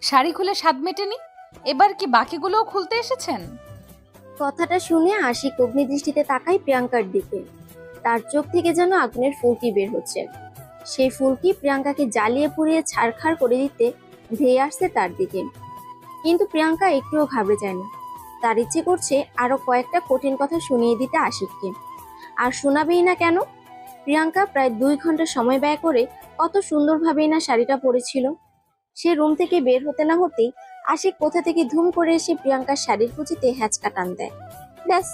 শাড়ি খুলে স্বাদ মেটেনি, এবার কি বাকিগুলোও খুলতে এসেছেন? কথাটা শুনে আশিক অগ্নিদৃষ্টিতে তাকায় প্রিয়াঙ্কার দিকে। তার চোখ থেকে যেন আগুনের ফুলকি বের হচ্ছে। সেই ফুলকি প্রিয়াঙ্কাকে জ্বালিয়ে পুড়িয়ে ছারখার করে দিতে ধেয়ে আসছে তার দিকে। কিন্তু প্রিয়াঙ্কা একটুও ঘাবড়ে যায় না। তার ইচ্ছে করছে আরো কয়েকটা কঠিন কথা শুনিয়ে দিতে আশিককে। আর শোনাবেই না কেন? প্রিয়াঙ্কা প্রায় 2 ঘন্টা সময় ব্যয় করে কত সুন্দরভাবেই না শাড়িটা পরেছিল। সে রুম থেকে বের হতে না হতেই আশিক কোথা থেকে ধুম করে এসে প্রিয়াঙ্কার শাড়ির কুচিতে হ্যাচকা টান দেয়। ব্যাস,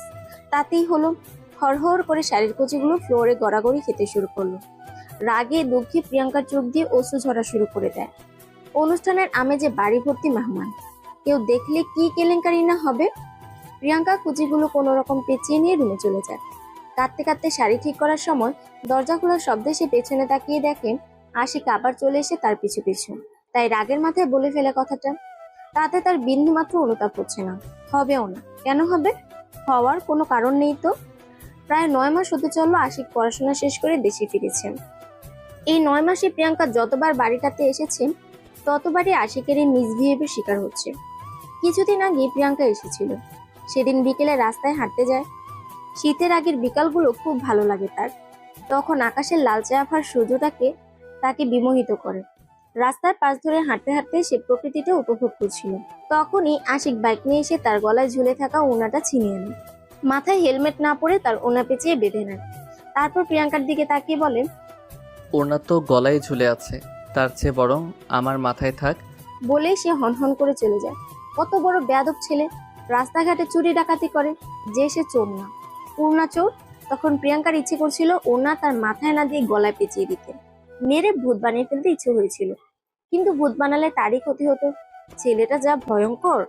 তাতেই হলো। হড়হড় করে শাড়ির কুচিগুলো ফ্লোরে গড়াগড়ি খেতে শুরু করলো। রাগে দুঃখে প্রিয়াঙ্কার চোখ দিয়ে অশ্রু ঝরা শুরু করে দেয়। অনুষ্ঠানের আমেজে বাড়ি ভর্তি মেহমান, কেউ দেখলে কি কেলেঙ্কারি না হবে। প্রিয়াঙ্কা কুচিগুলো কোনো রকম পেঁচিয়ে নিয়ে রুমে চলে যায়। কাঁদতে কাঁদতে শাড়ি ঠিক করার সময় দরজা খোলার শব্দে সে পেছনে তাকিয়ে দেখে আশিক আবার চলে এসে তার পিছু পিছু। তাই রাগের মাথায় বলে ফেলে কথাটা। তাতে তার বিন্দু মাত্র অনুতাপ হচ্ছে না, হবেও না। কেন হবে? হওয়ার কোনো কারণ নেই তো। প্রায় 9 মাস হতে চললো আশিক পড়াশোনা শেষ করে দেশে ফিরেছে। এই 9 মাসে প্রিয়াঙ্কা যতবার বাড়িটাতে এসেছে ততবারই আশিকের এই মিসবিহেভের শিকার হচ্ছে। কিছুদিন আগে প্রিয়াঙ্কা এসেছিল। সেদিন বিকেলে রাস্তায় হাঁটতে যায়। শীতের আগের বিকালগুলো খুব ভালো লাগে তার। তখন আকাশের লালচে আভার সূর্যটাকে তাকে বিমোহিত করে। রাস্তার পাশ ধরে হাঁটতে হাঁটতে সে প্রকৃতিটা উপভোগ করছিল। তখনই আশিক বাইক নিয়ে এসে তার গলায় ঝুলে থাকা ওড়নাটা ছিনিয়ে নেয়। মাথায় হেলমেট না পরে তার ওড়না পেঁচিয়ে বেঁধে নেয়। তারপর প্রিয়াঙ্কার দিকে তাকিয়ে বলে, ওড়না তো গলায় ঝুলে আছে, তার চেয়ে বরং আমার মাথায় থাক। বলে সে হনহন করে চলে যায়। কত বড় বেয়াদব ছেলে! রাস্তাঘাটে চুরি ডাকাতি করে, যে সে চোর না, পূর্ণা চোর। তখন প্রিয়াঙ্কার ইচ্ছে করছিল ওড়না তার মাথায় না দিয়ে গলায় পেঁচিয়ে দিতে, মেরে ভূত বানিয়ে ফেলতে ইচ্ছে হয়েছিল। কিন্তু ভূত বানালে তারই ক্ষতি হতো। ছেলেটা যা ভয়ঙ্কর,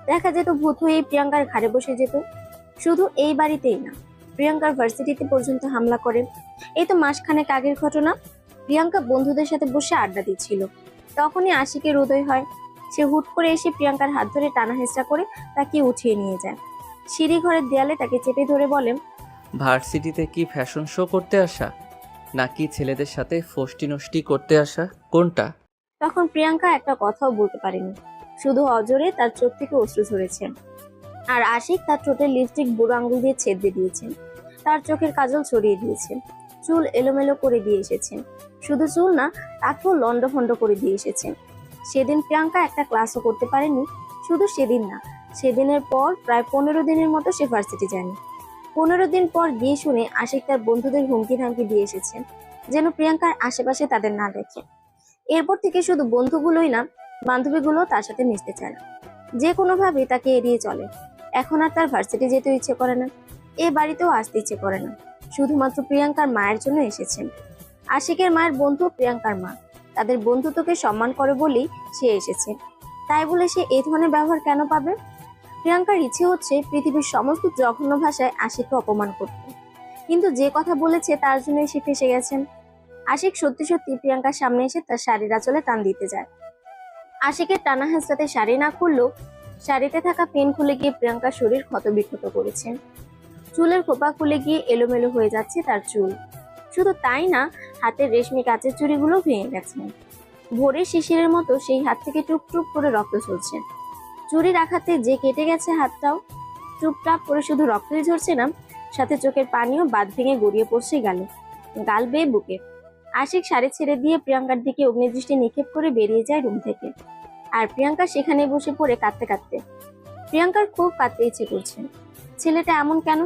দেখা যেত ভূত হয়ে প্রিয়াঙ্কার ঘাড়ে বসে যেত। শুধু এই বাড়িতেই না, প্রিয়াঙ্কার ভার্সিটিতে পর্যন্ত হামলা করে। এই তো মাসখানেক আগের ঘটনা। প্রিয়াঙ্কা বন্ধুদের সাথে বসে আড্ডা দিচ্ছিল, তখনই আশিকের উদয় হয়। সে হুট করে এসে প্রিয়াঙ্কার হাত ধরে টানা হেঁচড়া করে তাকে উঠিয়ে নিয়ে যায়। সিঁড়ি ঘরের দেয়ালে তাকে চেপে ধরে বলে, ভার্সিটিতে কি ফ্যাশন শো করতে আসা, নাকি ছেলেদের সাথে ফষ্টি নষ্টি করতে আসা, কোনটা? তখন প্রিয়াঙ্কা একটা কথাও বলতে পারেনি, শুধু অজরে তার চোখ থেকে অশ্রু ঝরেছে। আর আশিক তার ঠোঁটের লিপস্টিক বুড়ো আঙুল দিয়ে ছেদ দিয়েছে, তার চোখের কাজল ছড়িয়ে দিয়েছে, চুল এলোমেলো করে দিয়ে এসেছে। শুধু চুল না, তাকেও লন্ডভন্ড করে দিয়ে এসেছে। সেদিন প্রিয়াঙ্কা একটা ক্লাসও করতে পারেনি। শুধু সেদিন না, সেদিনের পর প্রায় 15 দিনের মতো সে ভার্সিটি যায়নি। 15 দিন পর গিয়ে শুনে আশিক তার বন্ধুদের হুমকি ধামকি দিয়ে এসেছে, যেন প্রিয়াঙ্কার আশেপাশে তাদের না দেখে। এরপর থেকে শুধু বন্ধুগুলোই না, বান্ধবীগুলো তার সাথে মিশতে চায় না, যে কোনোভাবে তাকে এড়িয়ে চলে। এখন আর তার ভার্সিটি যেতে ইচ্ছে করে না, এ বাড়িতেও আসতে ইচ্ছে করে না। শুধুমাত্র প্রিয়াঙ্কার মায়ের জন্য এসেছেন। আশিকের মায়ের বন্ধু প্রিয়াঙ্কার মা, তাদের বন্ধুত্বকে সম্মান করে বলেই সে এসেছে। তাই বলে সে এই ধরনের ব্যবহার কেন পাবে? প্রিয়াঙ্কার ইচ্ছে হচ্ছে পৃথিবীর সমস্ত জঘন্য ভাষায় আশিককে অপমান করতে, কিন্তু যে কথা বলেছে তার জন্যই সে ফেঁসে গেছেন। আশিক সত্যি সত্যি প্রিয়াঙ্কার সামনে এসে তার শাড়ির আঁচলে টান দিতে যায়। আশিকের টানা হেঁচড়াতে শাড়ি না খুললেও শাড়িতে থাকা পেন খুলে গিয়ে প্রিয়াঙ্কার শরীর ক্ষতবিক্ষত করেছে। চুলের খোপা খুলে গিয়ে এলোমেলো হয়ে যাচ্ছে তার চুল। শুধু তাই না, হাতের রেশমি কাচের চুড়িগুলো ভেঙে গেছে। ভোরের শিশিরের মতো সেই হাত থেকে টুপ টুপ করে রক্ত ঝরছে। চুরির আঘাতে যে কেটে গেছে হাতটাও টুপটাপ করে শুধু রক্তই ঝরছে না, সাথে চোখের পানিও বাঁধ ভেঙে গড়িয়ে পড়ছে গালে, গাল বেয়ে বুকে। আশিক শাড়ি ছেড়ে দিয়ে প্রিয়াঙ্কার দিকে অগ্নিদৃষ্টি নিক্ষেপ করে বেরিয়ে যায় রুম থেকে। আর প্রিয়াঙ্কা সেখানে বসে পড়ে কাঁদতে কাঁদতে। প্রিয়াঙ্কার খুব কাঁদতে ইচ্ছে করছে। ছেলেটা এমন কেন?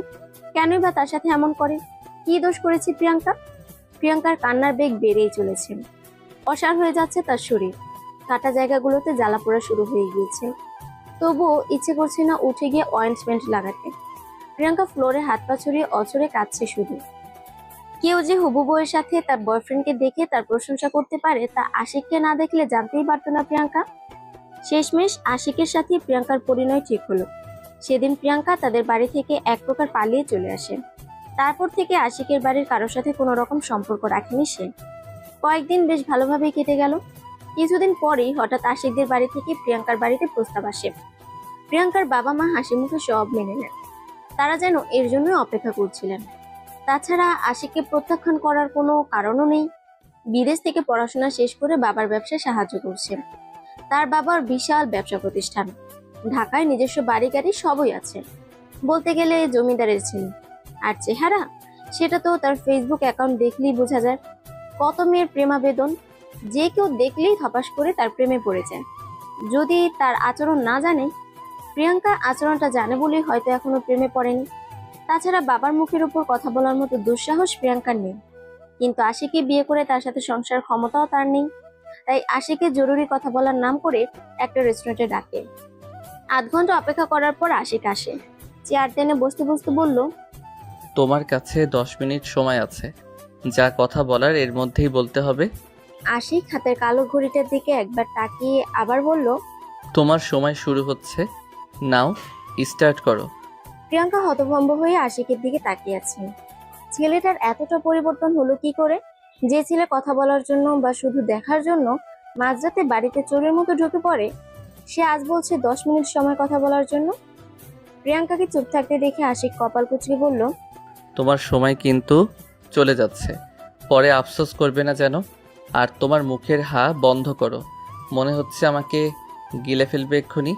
কেনই বা তার সাথে এমন করে? কি দোষ করেছে প্রিয়াঙ্কা? প্রিয়াঙ্কার কান্নার বেগ বেড়েই চলেছে। অসাড় হয়ে যাচ্ছে তার শরীর, কাটা জায়গাগুলোতে জ্বালা পোড়া শুরু হয়ে গিয়েছে। তবুও ইচ্ছে করছে না উঠে গিয়ে অয়েন্টমেন্ট লাগাতে। প্রিয়াঙ্কা ফ্লোরে হাত পা ছড়িয়ে অচরে কাঁদছে শুধু। কেউ যে হবু বউয়ের সাথে তার বয়ফ্রেন্ডকে দেখে তার প্রশংসা করতে পারে, তা আশিককে না দেখলে জানতেই পারতো না প্রিয়াঙ্কা। শেষমেশ আশিকের সাথে প্রিয়াঙ্কার পরিণয় ঠিক হলো। সেদিন প্রিয়াঙ্কা তাদের বাড়ি থেকে এক প্রকার পালিয়ে চলে আসে। তারপর থেকে আশিকের বাড়ির কারোর সাথে কোনো রকম সম্পর্ক রাখেনি সে। কয়েকদিন বেশ ভালোভাবেই কেটে গেল। কিছুদিন পরেই হঠাৎ আশিকদের বাড়ি থেকে প্রিয়াঙ্কার বাড়িতে প্রস্তাব আসে। প্রিয়াঙ্কার বাবা মা হাসি মুখে সব মেনে নেন। তারা যেন এর জন্য অপেক্ষা করছিলেন। তাছাড়া আশিককে প্রত্যাখ্যান করার কোনো কারণও নেই। বিদেশ থেকে পড়াশোনা শেষ করে বাবার ব্যবসায় সাহায্য করছে। তার বাবার বিশাল ব্যবসা প্রতিষ্ঠান, ঢাকায় নিজস্ব বাড়ি গাড়ি সবই আছে। বলতে গেলে জমিদারের ছেলে। আর চেহারা, সেটা তো তার ফেসবুক অ্যাকাউন্ট দেখলেই বোঝা যায়। কত মেয়ের প্রেমাবেদন, যে কেউ দেখলেই ধপাস করে তার প্রেমে পড়ে যায়। যদি তার আচরণ না জানে, প্রিয়াঙ্কার আচরণটা জানে বলেই হয়তো এখনো প্রেমে পড়েনি। তাছাড়া বাবার মুখের উপর কথা বলার মতো দুঃসাহস প্রিয়াঙ্কার নেই। কিন্তু আশিকে বিয়ে করে তার সাথে সংসার ক্ষমতাও তার নেই। তাই আশিকে জরুরি কথা বলার নাম করে একটা রেস্টুরেন্টে ডাকে। আধ ঘন্টা অপেক্ষা করার পর আশিক আসে। চেয়ার টেনে বসতে বসতে বলল, তোমার কাছে 10 মিনিট সময় আছে, যা কথা বলার এর মধ্যেই বলতে হবে। আশিক হাতের কালো ঘড়িটার দিকে একবার তাকিয়ে আবার বলল, তোমার সময় শুরু হচ্ছে, নাও স্টার্ট করো। প্রিয়াঙ্কা হতভম্ব হয়ে আশিকের দিকে তাকিয়ে আছে। ছেলেটার এতটা পরিবর্তন হলো কি করে? যে ছেলে কথা বলার জন্য বা শুধু দেখার জন্য মাঝরাতে বাড়িতে চোরের মতো ঢুকে পড়ে, সে আজ বলছে 10 মিনিট সময় কথা বলার জন্য। প্রিয়াঙ্কাকে চুপ থাকতে দেখে আশিক কপাল কুঁচকে বলল, তোমার সময় কিন্তু চলে যাচ্ছে, পরে আফসোস করবে না যেন। আর তোমার মুখের হা বন্ধ করো, মনে হচ্ছে আমাকে গিলে ফেলবে এক্ষুনি।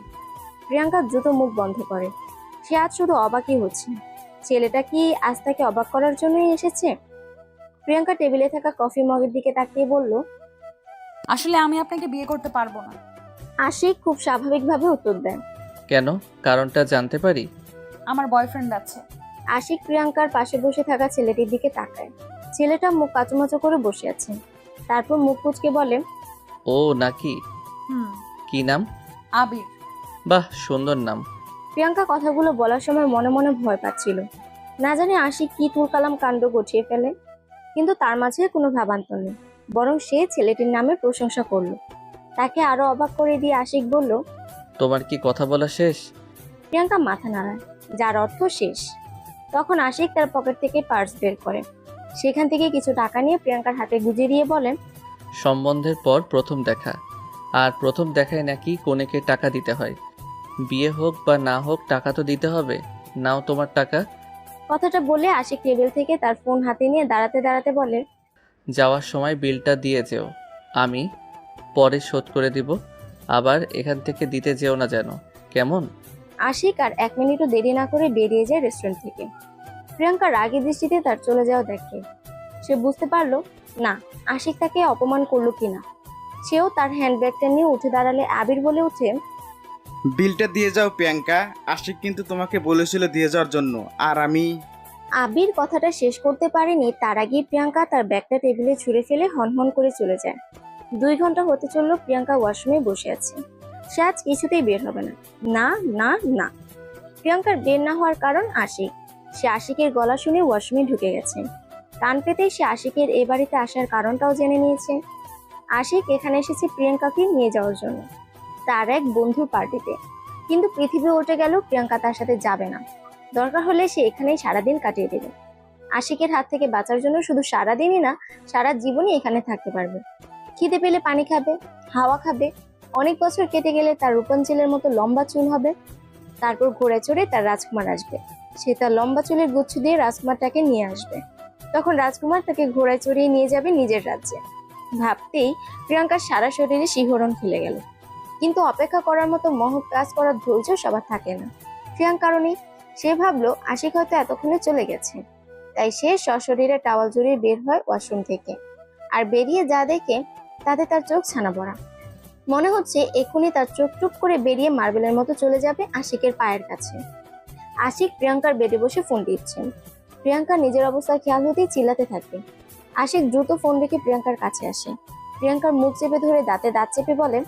প্রিয়াঙ্কা দ্রুত মুখ বন্ধ করে। সে আজ শুধু অবাকই হচ্ছে। ছেলেটা কি আজ তাকে অবাক করার জন্যই এসেছে? প্রিয়াঙ্কা টেবিলে থাকা কফি মগের দিকে তাকিয়ে বলল, আসলে আমি আপনাকে বিয়ে করতে পারবো না। আশিক খুব স্বাভাবিকভাবে উত্তর দেয়। কেন, কারণটা জানতে পারি? আমার বয়ফ্রেন্ড আছে। আশিক প্রিয়াঙ্কার পাশে বসে থাকা ছেলেটির দিকে তাকায়। ছেলেটা মুখ কাচুমাচু করে বসে আছে। তারপর মুখ কুচকে বলে, ও নাকি? হুম। কি নাম? আবির। বাহ, সুন্দর নাম। প্রিয়াঙ্কা কথাগুলো বলার সময় মনে মনে ভয় পাচ্ছিল। না জানি আশিক কি তুলকালাম কাণ্ড গঠিয়ে ফেলে। কিন্তু তার মাঝে কোনো ভাবান্তর নেই, বরং সে ছেলেটির নামে প্রশংসা করলো। তাকে আরো অবাক করে দিয়ে আশিক বলল, তোমার কি কথা বলা শেষ? প্রিয়াঙ্কা মাথা নাড়ায়, যার অর্থ শেষ। তখন আশিক তার পকেট থেকে পার্স বের করে। সেখান থেকে কিছু টাকা নিয়ে প্রিয়াঙ্কার হাতে গুজিয়ে দিয়ে বলেন, সম্বন্ধের পর প্রথম দেখা, আর প্রথম দেখায় নাকি কনেকে টাকা দিতে হয়। বিয়ে হোক বা না হোক টাকা তো দিতে হবে। নাও তোমার টাকা। কথাটা বলে আশিক টেবিল থেকে তার ফোন হাতে নিয়ে দাঁড়াতে দাঁড়াতে বলে, যাওয়ার সময় বিলটা দিয়ে যেও, আমি পরে শোধ করে দিব। আবার এখান থেকে দিতে যেও না যেন, কেমন? আশিক আর 1 মিনিটও দেরি না করে বেরিয়ে যায় রেস্টুরেন্ট থেকে। প্রিয়াঙ্কা রাগী দৃষ্টিতে তার চলে যাওয়া দেখে। সে বুঝতে পারলো না আশিক তাকে অপমান করলো কিনা। সেও তার হ্যান্ডব্যাগটা নিয়ে উঠে দাঁড়ালে আবির বলে ওঠে, বিলটা দিয়ে যাও প্রিয়াঙ্কা, আশিক কিন্তু তোমাকে বলেছিল দিয়ে যাওয়ার জন্য। আর আমি আবির কথাটা শেষ করতে পারেনি, তার আগেই প্রিয়াঙ্কা তার ব্যাগটা টেবিলে ছুঁড়ে ফেলে হনহন করে চলে যায়। 2 ঘন্টা হতে চললো প্রিয়াঙ্কা ওয়াশরুমে বসে আছে। সে আজ কিছুতেই বের হবে না। না না না। প্রিয়াঙ্কার বের না হওয়ার কারণ আশিক। সে আশিকের গলা শুনে ওয়াশরুমে ঢুকে গেছে। কান পেতেই সে আশিকের এ বাড়িতে আসার কারণটাও জেনে নিয়েছে। আশিক এখানে এসেছে প্রিয়াঙ্কাকে নিয়ে যাওয়ার জন্য, তার এক বন্ধুর পার্টিতে। কিন্তু পৃথিবী উল্টে গেল, প্রিয়াঙ্কা তার সাথে যাবে না। দরকার হলে সে এখানেই সারাদিন কাটিয়ে দেবে। আশিকের হাত থেকে বাঁচার জন্য শুধু সারাদিনই না, সারা জীবনই এখানে থাকতে পারবে। খিদে পেলে পানি খাবে, হাওয়া খাবে। অনেক বছর কেটে গেলে তার রূপাঞ্চলের মতো লম্বা চুল হবে। তারপর ঘোড়ায় চড়ে তার রাজকুমার আসবে। সে তার লম্বা চুলের গুচ্ছ দিয়ে রাজকুমারটাকে নিয়ে আসবে। তখন রাজকুমার তাকে ঘোড়ায় চড়িয়ে নিয়ে যাবে নিজের রাজ্যে। ভাবতেই প্রিয়াঙ্কার সারা শরীরে শিহরণ খেলে গেল। কিন্তু অপেক্ষা করার মতো মহৎ কাজ করার ধৈর্য সবার থাকে না। প্রিয়াঙ্কার নেই। সে ভাবলো আশিক হয়তো এতক্ষণে চলে গেছে। তাই সে সশরীরে টাওয়াল জড়িয়ে বের হয় ওয়াশরুম থেকে। আর বেরিয়ে যা দেখে তাতে তার চোখ ছানা পড়া। মনে হচ্ছে এক্ষুনি তার চোখ টুপ করে বেরিয়ে মার্বেলের মতো চলে যাবে আশিকের পায়ের কাছে। আশিক প্রিয়াঙ্কার বেডে বসে ফোন টিপছেন। প্রিয়াঙ্কা নিজের অবস্থা খেয়াল হতেই চিল্লাতে থাকে। আশিক দ্রুত ফোন রেখে প্রিয়াঙ্কার কাছে আসে। প্রিয়াঙ্কার মুখ চেপে ধরে দাঁতে দাঁত চেপে বলে,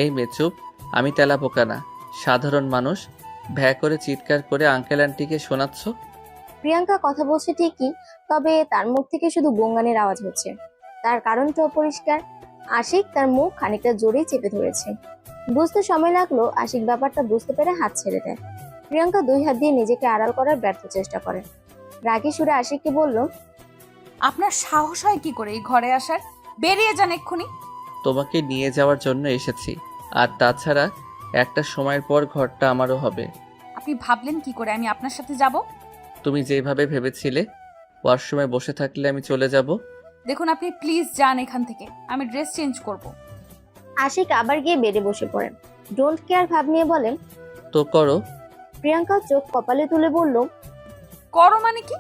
এই মেয়ে চুপ, আমি তেলা পোকা না, সাধারণ মানুষ। ভ্যা করে চিৎকার করে আঙ্কেল আন্টিকে শোনাচ্ছ? প্রিয়াঙ্কা কথা বলছে ঠিকই, তবে তার মুখ থেকে শুধু গোঙানির আওয়াজ হচ্ছে। তার কারণটা অপরিষ্কার। আশিক তার মুখ খানিকটা জোরেই চেপে ধরেছে। বুঝতে সময় লাগলো। আশিক ব্যাপারটা বুঝতে পেরে হাত ছেড়ে দেয়। প্রিয়াঙ্কা 2 হাত দিয়ে নিজেকে আড়াল করার ব্যর্থ চেষ্টা করে। রাগী সুরে আশিককে বলল, আপনার সাহস হয় কি করে এই ঘরে আসার? বেরিয়ে যান এক্ষুনি। তোমাকে নিয়ে যাওয়ার জন্য এসেছি। আর তাছাড়া একটা সময়ের পর ঘরটা আমারও হবে। আপনি ভাবলেন কি করে আমি আপনার সাথে যাব? তুমি যেভাবে ভেবেছিলে ওয়াশরুমে বসে থাকলে আমি চলে যাব। দেখুন আপনি প্লিজ যান এখান থেকে, আমি ড্রেস চেঞ্জ করব। আশিক আবার গিয়ে বেডে বসে পড়েন। ডোন্ট কেয়ার ভাব নিয়ে বলেন। তো করো। প্রিয়াঙ্কা চোখ কপালে তুলে বলল, করো মানে কি?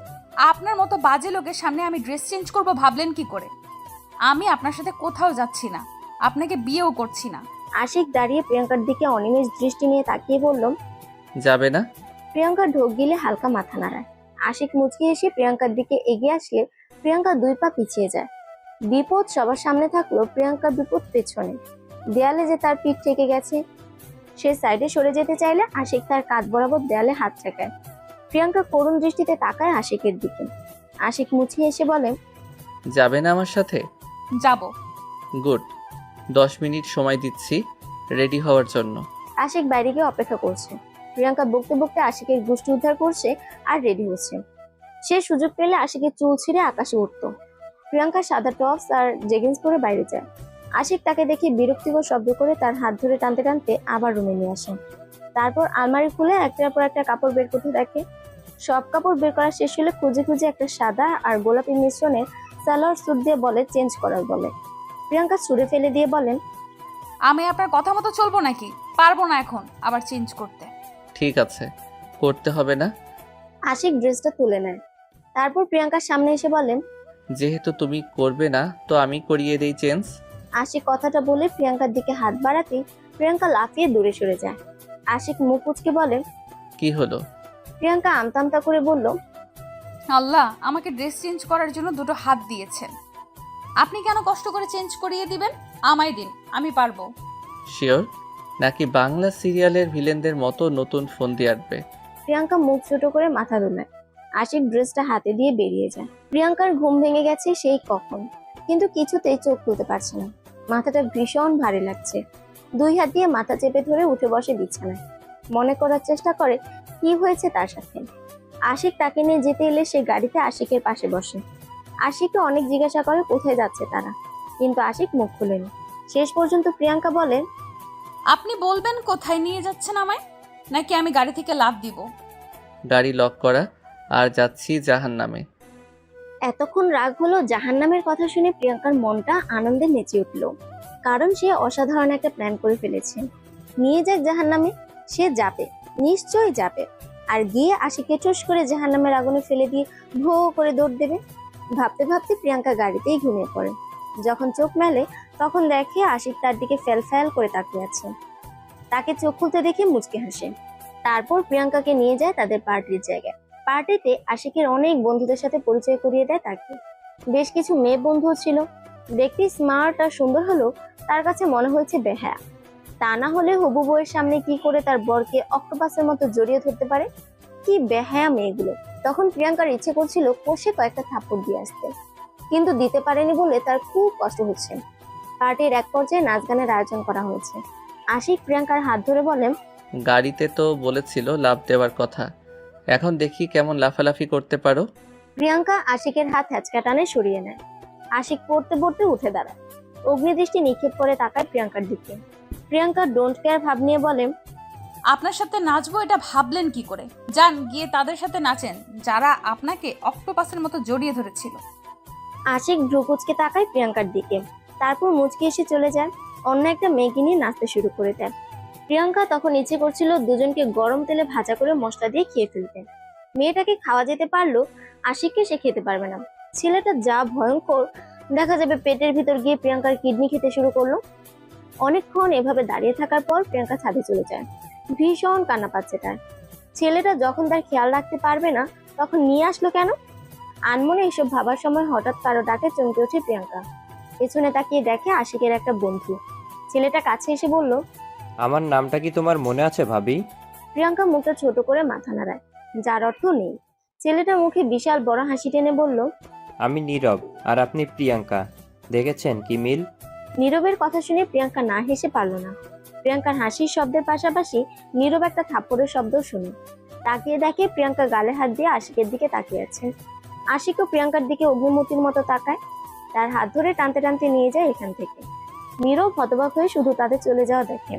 আপনার মতো বাজে লোকের সামনে আমি ড্রেস চেঞ্জ করব ভাবলেন কি করে? আমি আপনার সাথে কোথাও যাচ্ছি না, আপনাকে বিয়েও করছি না। আশিক দাঁড়িয়ে প্রিয়াঙ্কার দিকে অনিমেষ দৃষ্টি নিয়ে তাকিয়ে বলল। যাবে না? প্রিয়াঙ্কা ঢোক গিলে হালকা মাথা নাড়ায়। আশিক মুচকি এসে প্রিয়াঙ্কার দিকে এগিয়ে আসলে প্রিয়াঙ্কা 2 পা পিছিয়ে যায়। বিপদ সবার সামনে থাকলো, প্রিয়াঙ্কার বিপদ পেছনে। দেয়ালে যে তার পিঠ ঠেকে গেছে। সে সাইডে সরে যেতে চাইলে আশিক তার কাঁধ বরাবর দেয়ালে হাত ঠেকায়। প্রিয়াঙ্কা করুণ দৃষ্টিতে তাকায় আশিকের দিকে। আশিক মুচকি এসে বলে, যাবে না আমার সাথে? যাব। গুড। 10 মিনিট সময় দিচ্ছি রেডি হওয়ার জন্য। আশিক বাইরে গিয়ে অপেক্ষা করছে। প্রিয়াঙ্কা বকতে বকতে আশিকের গোষ্ঠী উদ্ধার করছে আর রেডি হচ্ছে। সে সুযোগ পেলে আশিকের চুল ছিঁড়ে আকাশে উঠত। প্রিয়াঙ্কা সাদা টপস আর জেগিন্স পরে বাইরে যায়। আশিক তাকে দেখে বিরক্তিকর শব্দ করে তার হাত ধরে টানতে টানতে আবার রুমে নিয়ে আসে। তারপর আলমারি খুলে একটার পর একটা কাপড় বের করতে থাকে। সব কাপড় বের করা শেষ হলে খুঁজে খুঁজে একটা সাদা আর গোলাপি মিশ্রণে সালোয়ার স্যুট দিয়ে বলে চেঞ্জ করার বলে। প্রিয়াঙ্কা ছুঁড়ে ফেলে দিয়ে বলেন, আমি আপনার কথা মতো চলবো নাকি? পারবো না এখন আবার চেঞ্জ করতে। ঠিক আছে, করতে হবে না। আশিক ড্রেসটা তুলে নেয়। তারপর প্রিয়াঙ্কার সামনে এসে বলেন, যেহেতু তুমি করবে না তো আমি করিয়ে দেই চেঞ্জ। আশিক কথাটা বলে প্রিয়াঙ্কার দিকে হাত বাড়াতেই প্রিয়াঙ্কা লাফিয়ে দূরে সরে যায়। আশিক মুখ উচকে বলে, কি হলো? প্রিয়াঙ্কা আমতা আমতা করে বলল, আল্লাহ আমাকে ড্রেস চেঞ্জ করার জন্য 2টো হাত দিয়েছেন, আপনি কেন কষ্ট করে চেঞ্জ করিয়ে দিবেন? আমায় দিন, আমি পারবো। শিওর? নাকি বাংলা সিরিয়ালের ভিলেনদের মতো নতুন ফোন দিয়ে আসবে? প্রিয়াঙ্কা মুখ ছোট করে মাথা দোলায়। আশিক ড্রেসটা হাতে দিয়ে বেরিয়ে যায়। প্রিয়াঙ্কার ঘুম ভেঙে গেছে সেই কখন, কিন্তু কিছুতেই চোখ খুলতে পারছে না। মাথাটা ভীষণ ভারী লাগছে। 2 হাত দিয়ে মাথা চেপে ধরে উঠে বসে বিছানায়। মনে করার চেষ্টা করে কি হয়েছে তার সাথে। আশিক তাকে নিয়ে যেতে এলে সে গাড়িতে আশিকের পাশে বসে। আশিককে অনেক জিজ্ঞাসা করে কোথায় যাচ্ছে তারা, কিন্তু আশিক মুখ খুলেনি। শেষ পর্যন্ত প্রিয়াঙ্কা বলে, আপনি বলবেন কোথায় নিয়ে যাচ্ছেন আমায়, নাকি আমি গাড়ি থেকে লাফ দিব? গাড়ি লক করা, আর যাচ্ছি জাহান্নামে। এতক্ষণ রাগ হলো জাহান্নামের কথা শুনে প্রিয়াঙ্কার মনটা আনন্দে নেচে উঠল। কারণ সে অসাধারণ একটা প্ল্যান করে ফেলেছে। নিয়ে যাক জাহান্নামে, সে যাবে, নিশ্চয়ই যাবে। আর গিয়ে আশিকে ঠোস করে জাহান্নামের আগুনে ফেলে দিয়ে ভো করে দৌড় দেবে। ভাবতে ভাবতে প্রিয়াঙ্কা গাড়িতেই ঘুমিয়ে পড়ে। যখন চোখ মেলে তখন দেখে আশিক তার দিকে ফ্যাল ফ্যাল করে তাকিয়ে আছে। তাকে চোখ খুলতে দেখে মুচকে হাসে। তারপর প্রিয়াঙ্কাকে নিয়ে যায় তাদের পার্টির জায়গায়। পার্টিতে আশিকের অনেক বন্ধুদের সাথে পরিচয় করিয়ে দেয় তাকে। বেশ কিছু মেয়ে বন্ধুও ছিল। দেখতে স্মার্ট আর সুন্দর হলেও তার কাছে মনে হয়েছে বেহায়া। তা না হলে হবু বউয়ের সামনে কি করে তার বরকে অক্টোপাসের মতো জড়িয়ে ধরতে পারে? কি বেহায়া মেয়েগুলো। তখন প্রিয়াঙ্কার ইচ্ছে করছিল কষে কয়েকটা থাপ্পড় দিয়ে আসতে, কিন্তু দিতে পারেনি বলে তার খুব কষ্ট হচ্ছে। পার্টির এক পর্যায়ে নাচ গানের আয়োজন করা হয়েছে। আশিক প্রিয়াঙ্কার হাত ধরে বলেন, গাড়িতে তো বলেছিল লাফ দেওয়ার কথা, এখন দেখি কেমন লাফালাফি করতে পারো। প্রিয়াঙ্কা আশিকের হাত হ্যাচকা টানে সরিয়ে নেয়। আশিক পড়তে পড়তে উঠে দাঁড়ায়। অগ্নিদৃষ্টি নিক্ষেপ করে তাকায় প্রিয়াঙ্কার দিকে। প্রিয়াঙ্কা ডোন্ট কেয়ার ভাব নিয়ে বলে, আপনার সাথে নাচবো এটা ভাবলেন কি করে? যান গিয়ে তাদের সাথে নাচেন যারা আপনাকে অক্টোপাসের মতো জড়িয়ে ধরেছিল। আশিক ভ্রুকুচকে তাকায় প্রিয়াঙ্কার দিকে। তারপর মুচকি এসে চলে যায়। অন্য একটা মেয়েকে নিয়ে নাচতে শুরু করে দেয়। প্রিয়াঙ্কা তখন ইচ্ছে করছিল দুজনকে গরম তেলে ভাজা করে মশলা দিয়ে খেয়ে ফেলতে। মেয়েটাকে খাওয়া যেতে পারলো, আশিককে সে খেতে পারবে না। ছেলেটা যা ভয়ঙ্কর, দেখা যাবে পেটের ভিতর গিয়ে প্রিয়াঙ্কার কিডনি খেতে শুরু করলো। অনেকক্ষণ এভাবে দাঁড়িয়ে থাকার পর প্রিয়াঙ্কা ছাদে চলে যায়। ভীষণ কান্না পাচ্ছে তার। ছেলেটা যখন তার খেয়াল রাখতে পারবে না তখন নিয়ে আসলো কেন? আনমনে এসব ভাবার সময় হঠাৎ কারো ডাকে চমকে ওঠে প্রিয়াঙ্কা। পেছনে তাকিয়ে দেখে আশিকের একটা বন্ধু। ছেলেটা কাছে এসে বলল, আমার নামটা কি তোমার মনে আছে ভাবি? প্রিয়াঙ্কা মুখটা ছোট করে মাথা নাড়ায়, যার অর্থ নেই। ছেলেটার মুখে বিশাল বড় হাসি টেনে বলল, আমি নীরব আর আপনি প্রিয়াঙ্কা, দেখেছেন কি মিল? নীরবের কথা শুনে প্রিয়াঙ্কা না হেসে পারল না। প্রিয়াঙ্কার হাসির শব্দের পাশাপাশি নীরব একটা থাপ্পড়ের শব্দ শুনে তাকিয়ে দেখে প্রিয়াঙ্কা গালে হাত দিয়ে আশিকের দিকে তাকিয়ে আছে। আশিকও প্রিয়াঙ্কার দিকে অগ্নিমূর্তির মতো তাকায়। তার হাত ধরে টানতে টানতে নিয়ে যায় এখান থেকে। নীরব হতবাক হয়ে শুধু তাদের চলে যাওয়া দেখে।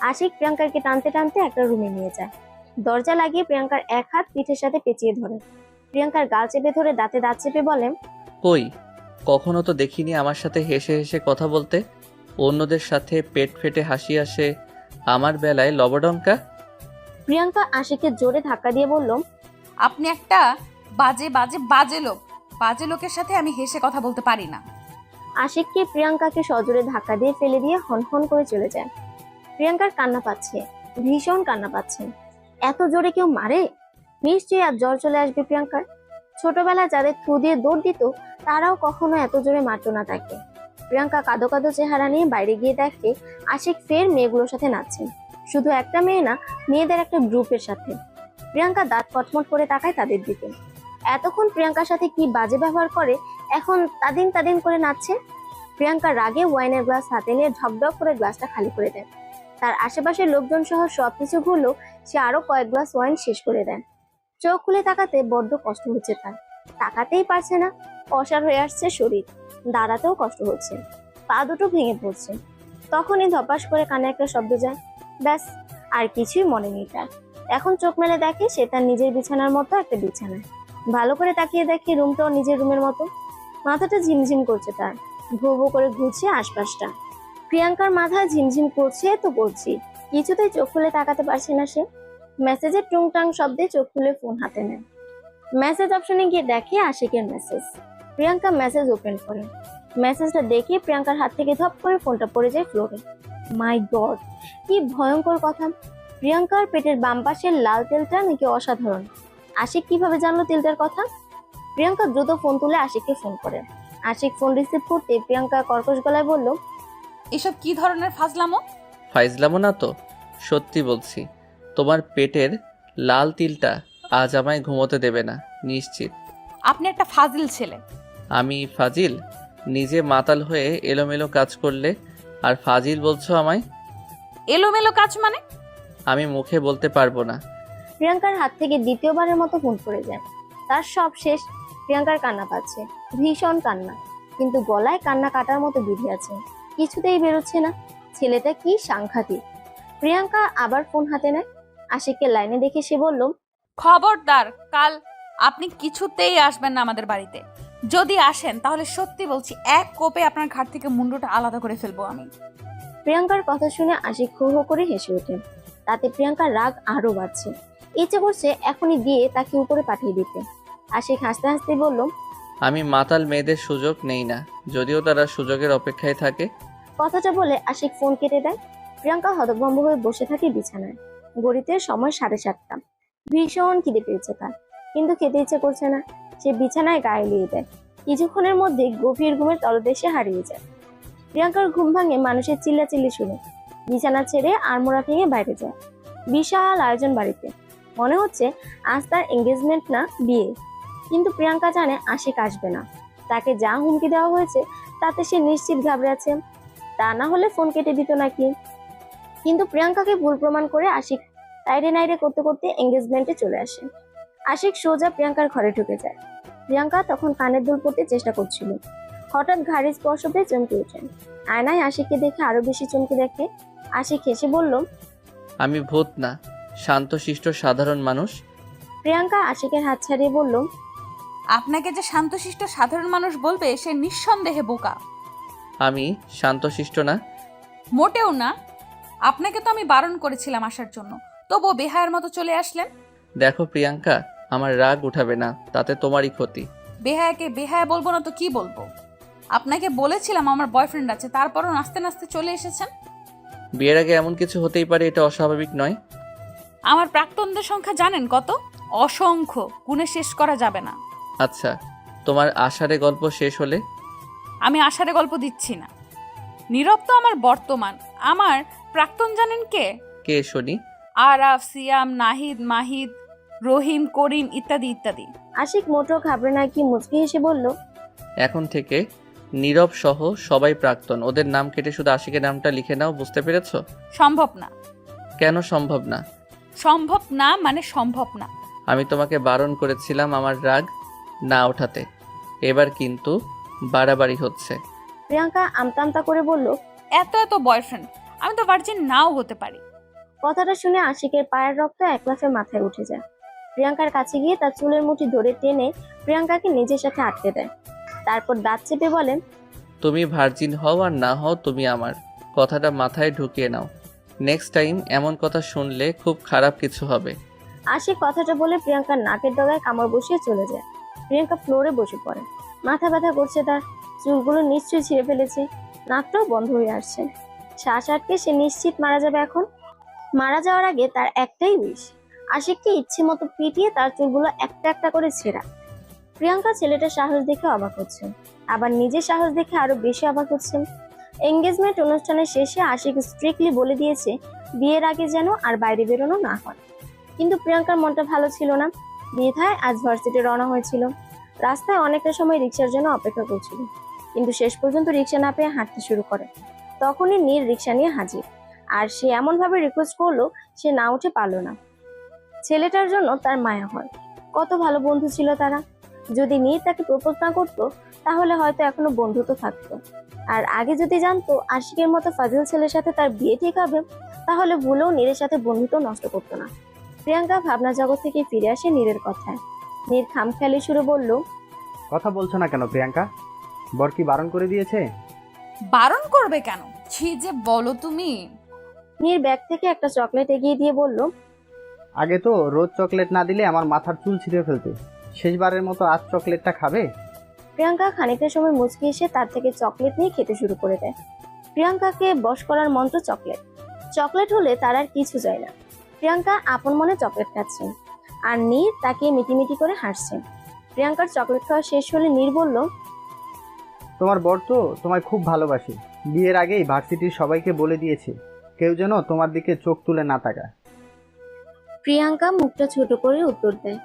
আশিক প্রিয়াঙ্কাকে টানতে টানতে একটা রুমে নিয়ে যায়। দরজা লাগিয়ে প্রিয়াঙ্কার এক হাত পিঠের সাথে পেঁচিয়ে ধরে। প্রিয়াঙ্কার গাল চেপে ধরে দাঁতে দাঁত চেপে বলে, কই, কখনো তো দেখিনি আমার সাথে হেসে হেসে কথা বলতে। অন্যদের সাথে পেট ফেটে হাসি আসে, আমার বেলায় লবডঙ্কা। প্রিয়াঙ্কা আশিককে জোরে ধাক্কা দিয়ে বলল, আপনি একটা বাজে বাজে বাজে লোক। বাজে লোকের সাথে আমি হেসে কথা বলতে পারি না। আশিককে প্রিয়াঙ্কাকে সজোরে ধাক্কা দিয়ে ফেলে দিয়ে হনহন করে চলে যায়। প্রিয়াঙ্কার কান্না পাচ্ছে, ভীষণ কান্না পাচ্ছে। এত জোরে কেউ মারে? নিশ্চয়ই আজ জ্বর চলে আসবে প্রিয়াঙ্কার। ছোটবেলায় যাদের থু দিয়ে দৌড় দিত তারাও কখনো এত জোরে মারতো না তাকে। প্রিয়াঙ্কা কাঁদো কাঁদো চেহারা নিয়ে বাইরে গিয়ে দেখে আশিক ফের মেয়েগুলোর সাথে নাচছে। শুধু একটা মেয়ে না, মেয়েদের একটা গ্রুপের সাথে। প্রিয়াঙ্কা দাঁত কটমট করে তাকায় তাদের দিকে। এতক্ষণ প্রিয়াঙ্কার সাথে কি বাজে ব্যবহার করে, এখন তাদিন তাদিন করে নাচছে। প্রিয়াঙ্কা রাগে ওয়াইনের গ্লাস হাতে নিয়ে ঢকঢক করে গ্লাসটা খালি করে দেয়। তার আশেপাশের লোকজন সহ সবকিছু ভুললো সে আরো কয়েক গ্লাস ওয়াইন শেষ করে দেয়। চোখ খুলে তাকাতে বড্ড কষ্ট হচ্ছে তার। তাকাতেই পারছে না, অসাড় হয়ে আসছে শরীর, দাঁড়াতেও কষ্ট হচ্ছে, পা দুটো ভেঙে পড়ছে। তখনই ধপাস করে কানে একটা শব্দ যায়। ব্যাস, আর কিছুই মনে নেই তার। এখন চোখ মেলে দেখে সে তার নিজের বিছানার মতো একটা বিছানায়। ভালো করে তাকিয়ে দেখে রুমটাও নিজের রুমের মতো। মাথাটা ঝিমঝিম করছে তার, ভো ভো করে ঘুরছে আশপাশটা। প্রিয়াঙ্কার মাথায় ঝিমঝিম করছে তো করছি, কিছুতেই চোখ খুলে তাকাতে পারছে না সে। মেসেজের টুংটাং শব্দে চোখ খুলে ফোন হাতে নেয়। মেসেজ অপশনে গিয়ে দেখে আশিকের মেসেজ। প্রিয়াঙ্কা মেসেজ ওপেন করে। মেসেজটা দেখে প্রিয়াঙ্কার হাত থেকে ধপ করে ফোনটা পড়ে যায় ফ্লোরে। মাই গড, কি ভয়ঙ্কর কথা! প্রিয়াঙ্কার পেটের বাম পাশের লাল তেলটা নাকি অসাধারণ। আশিক কিভাবে জানলো তেলটার কথা? প্রিয়াঙ্কা দ্রুত ফোন তুলে আশিককে ফোন করে। আশিক ফোন রিসিভ করতে প্রিয়াঙ্কা কর্কশ গলায় বলল, এসব কি ধরনের ফাজলামো? ফাইজলামো না তো, সত্যি বলছি। তোমার পেটের লাল তিলটা আজ আমায় ঘুমোতে দেবে না, নিশ্চিত। আপনি একটা ফাজিল ছেলে। আমি ফাজিল? নিজে মাতাল হয়ে এলোমেলো কাজ করলে আর ফাজিল বলছো আমায়? এলোমেলো কাজ মানে? আমি মুখে বলতে পারবো না। প্রিয়াঙ্কার হাত থেকে দ্বিতীয়বারের মতো ফোন পড়ে যায়। তার সব শেষ। প্রিয়াঙ্কার কান্না পাচ্ছে, ভীষণ কান্না, কিন্তু গলায় কান্না কাটার মতো বিধি আছে, কিছুতেই বেরোচ্ছে না। ছেলেটা কি সাংঘাতিক! প্রিয়াঙ্কা আবার ফোন হাতে নেয়। আশিককে লাইনে দেখে সে বলল, খবরদার, কাল আপনি কিছুতেই আসবেন না আমাদের বাড়িতে। যদি আসেন তাহলে সত্যি বলছি এক কোপে আপনার ঘাট থেকে মুন্ডুটা আলাদা করে ফেলবো আমি। প্রিয়াঙ্কার কথা শুনে আশিক হো হো করে হেসে ওঠে। তাতে প্রিয়াঙ্কার রাগ আরো বাড়ছে। ইচ্ছে করছে এখনই দিয়ে তাকে উপরে পাঠিয়ে দিতে। আশিক হাসতে হাসতে বলল, আমি মাতাল মেয়েদের সুযোগ নেই না, যদিও তারা সুযোগের অপেক্ষায় থাকে। কথাটা বলে আশিক ফোন কেটে দেয়। প্রিয়াঙ্কা হতভম্ব হয়ে বসে থাকে বিছানায়। ঘড়িতে সময় 7:30। ভীষণ খিদে পেয়েছে তার, কিন্তু খেতে ইচ্ছে করছে না। সে বিছানায় গায়ে লিয়ে দেয়। কিছুক্ষণের মধ্যে গভীর ঘুমের তলদেশে হারিয়ে যায়। প্রিয়াঙ্কার ঘুম ভাঙে মানুষের চিল্লাচিল্লি শুনে। বিছানা ছেড়ে আড়মোড়া ভেঙে বাইরে যায়। বিশাল আয়োজন বাড়িতে, মনে হচ্ছে আজ তার এঙ্গেজমেন্ট না বিয়ে। কিন্তু প্রিয়াঙ্কা জানে আশিক আসবে না। তাকে যা হুমকি দেওয়া হয়েছে তাতে সে নিশ্চিত ঘাবড়ে আছে। তা না হলে ফোন কেটে দিত নাকি। কিন্তু প্রিয়াঙ্কাকে ভুল প্রমাণ করে আশিক তাইরে নাইরে করতে করতে এঙ্গেজমেন্টে চলে আসে। আশিক সোজা প্রিয়াঙ্কার ঘরে ঢুকে যায়। প্রিয়াঙ্কা তখন কানের দুল পড়তে চেষ্টা করছিল। হঠাৎ ঘাড়ি স্পর্শ পেয়ে চমকে ওঠেন। আয়নায় আশিককে দেখে আরো বেশি চমকে দেখে। আশিক হেসে বলল, আমি ভূত না, শান্তশিষ্ট সাধারণ মানুষ। প্রিয়াঙ্কা আশিকের হাত ছাড়িয়ে বলল, আপনাকে যে শান্তশিষ্ট সাধারণ মানুষ বলবে সে নিঃসন্দেহে বোকা। আমি শান্তশিষ্ট না। মোটেও না। আপনাকে তো আমি বারণ করেছিলাম আসার জন্য, তবুও বেহায়ার মতো চলে আসলেন। দেখো প্রিয়াঙ্কা, আমার রাগ উঠাবে না, তাতে তোমারই ক্ষতি। বেহায়াকে বেহায়া বলবো না তো কি বলবো? আপনাকে বলেছিলাম আমার বয়ফ্রেন্ড আছে, তারপরও নাচতে নাচতে চলে এসেছেন। বিয়ের আগে এমন কিছু হতেই পারে, এটা অস্বাভাবিক নয়। আমার প্রাক্তনদের সংখ্যা জানেন কত? অসংখ্য, গুণে শেষ করা যাবে না। আচ্ছা, তোমার আষাঢ়ে গল্প শেষ হলে? আমি আষাঢ়ে গল্প দিচ্ছি না। নীরব তো আমার বর্তমান। আমার প্রাক্তন জানেন কে? কে শুনি? আরাফ, সিয়াম, নাহিদ, মাহিদ, রহিম, করিম ইত্যাদি ইত্যাদি। আশিক মোটো ঘাবড়ে না কি মুচকি হেসে বলল, এখন থেকে নীরব সহ সবাই প্রাক্তন। ওদের নাম কেটে শুধু আশিকের নামটা লিখে নাও, বুঝতে পেরেছো? সম্ভব না। কেন সম্ভব না? সম্ভব না মানে সম্ভব না। আমি তোমাকে বারণ করেছিলাম আমার রাগ না ওঠাতে, এবার কিন্তু বাড়াবাড়ি হচ্ছে। প্রিয়াঙ্কা আমতা আমতা করে বলল, এত এত বয়ফ্রেন্ড, আমি তো ভার্জিন নাও হতে পারি। কথাটা শুনে আশিকের পায়ের রক্ত এক লাফে মাথায় উঠে যায়। প্রিয়াঙ্কার কাছে গিয়ে তার চুলের মুঠি ধরে টেনে প্রিয়াঙ্কাকে নিজের সাথে আটকে দেয়। তারপর দাঁত চেপে বলেন, তুমি ভার্জিন হও আর না হও তুমি আমার, কথাটা মাথায় ঢুকিয়ে নাও। নেক্সট টাইম এমন কথা শুনলে খুব খারাপ কিছু হবে। আশিক কথাটা বলে প্রিয়াঙ্কার নাকের ডগায় কামড় বসিয়ে চলে যায়। প্রিয়াঙ্কা ফ্লোরে বসে পড়ে। মাথা ব্যথা করছে তার, চুলগুলো নিশ্চয়ই ছিঁড়ে ফেলেছে, নাকটাও বন্ধ হয়ে আসছে। শ্বাস আটকে সে নিশ্চিত মারা যাবে এখন। মারা যাওয়ার আগে তার একটাই উইশ, আশিককে ইচ্ছে মতো পিটিয়ে তার চুলগুলো একটা একটা করে ছেঁড়া। প্রিয়াঙ্কা ছেলেটার সাহস দেখে অবাক হচ্ছে, আবার নিজের সাহস দেখে আরো বেশি অবাক হচ্ছেন। এঙ্গেজমেন্ট অনুষ্ঠানের শেষে আশিক স্ট্রিক্টলি বলে দিয়েছে বিয়ের আগে যেন আর বাইরে বেরোনো না হয়। কিন্তু প্রিয়াঙ্কার মনটা ভালো ছিল না। দ্বিধায় আজ ভার্সিটি রওনা হয়েছিল। রাস্তায় অনেকটা সময় রিক্সার জন্য অপেক্ষা করছিল, কিন্তু শেষ পর্যন্ত রিক্সা না পেয়ে হাঁটতে শুরু করে। তখনই নীর রিক্সা নিয়ে হাজির, আর সে এমন ভাবে রিকোয়েস্ট করলো সে না উঠে পারলো না। ছেলেটার জন্য তার মায়া হয়, কত ভালো বন্ধু ছিল তারা। যদি নীর তাকে প্রপোজ না করতো তাহলে হয়তো এখনো বন্ধুত্ব থাকতো। আর আগে যদি জানতো আশিকের মতো ফাজিল ছেলের সাথে তার বিয়ে ঠিক হবে, তাহলে ভুলেও নীরের সাথে বন্ধুত্ব নষ্ট করতো না। প্রিয়াঙ্কা ভাবনা জগৎ থেকে ফিরে আসে নীরের কথায়। নীর খামখেয়ালি সুরে বলল, কথা বলছো না কেন প্রিয়াঙ্কা? বর কি বারণ করে দিয়েছে? বারণ করবে কেন? ছি যে বলো তুমি। নীর ব্যাগ থেকে একটা চকলেট এগিয়ে দিয়ে বলল, আগে তো রোজ চকলেট না দিলে আমার মাথার চুল ছিঁড়ে ফেলতে, শেষবারের মতো আজ চকলেটটা খাবে? প্রিয়াঙ্কা খানিকটা সময় মুচকি এসে তার থেকে চকলেট নিয়ে খেতে শুরু করে দেয়। প্রিয়াঙ্কাকে বশ করার মন্ত্র চকলেট। চকলেট হলে তার আর কিছু যায় না। প্রিয়াঙ্কা আপন মনে চকলেট খাচ্ছেন, আর নীর তাকে মিটিমিটি করে হাসছেন। প্রিয়াঙ্কার চকলেট খাওয়া শেষ হলে নীর বলল, তোমার বর তো তোমায় খুব ভালোবাসে, বিয়ের আগেই ভার্সিটির সবাইকে বলে দিয়েছে কেউ যেন তোমার দিকে চোখ তুলে না তাকায়। প্রিয়াঙ্কা মুখটা ছোট করে উত্তর দেয়,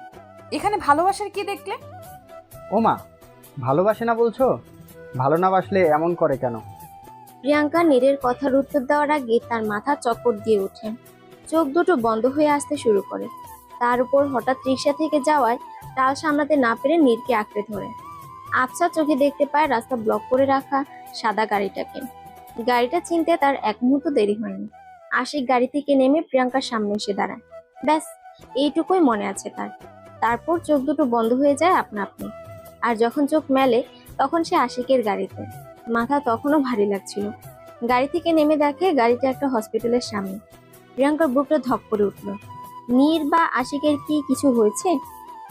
এখানে ভালোবাসার কি দেখলে? ওমা, ভালোবাসে না বলছো? ভালো না বাসলে এমন করে কেন? প্রিয়াঙ্কা নীরের কথার উত্তর দেওয়ার আগে তার মাথা চক্কর দিয়ে ওঠে, চোখ দুটো বন্ধ হয়ে আসতে শুরু করে। তার উপর হঠাৎ রিক্সা থেকে যাওয়ায় টাল সামলাতে না পেরে নীরকে আঁকড়ে ধরে। আবছা চোখে দেখতে পায় রাস্তা ব্লক করে রাখা সাদা গাড়িটাকে। গাড়িটা চিনতে তার এক মুহূর্ত দেরি হয়নি। আশিক গাড়ি থেকে নেমে প্রিয়াঙ্কার সামনে এসে দাঁড়ায়। ব্যাস এইটুকুই মনে আছে তার। তারপর চোখ দুটো বন্ধ হয়ে যায় আপনা আপনি। আর যখন চোখ মেলে তখন সে আশিকের গাড়িতে। মাথা তখনও ভারী লাগছিল। গাড়ি থেকে নেমে দেখে গাড়িটা একটা হসপিটালের সামনে। প্রিয়াঙ্কার বুকটা ধক করে উঠল। নীর বা আশিকের কি কিছু হয়েছে?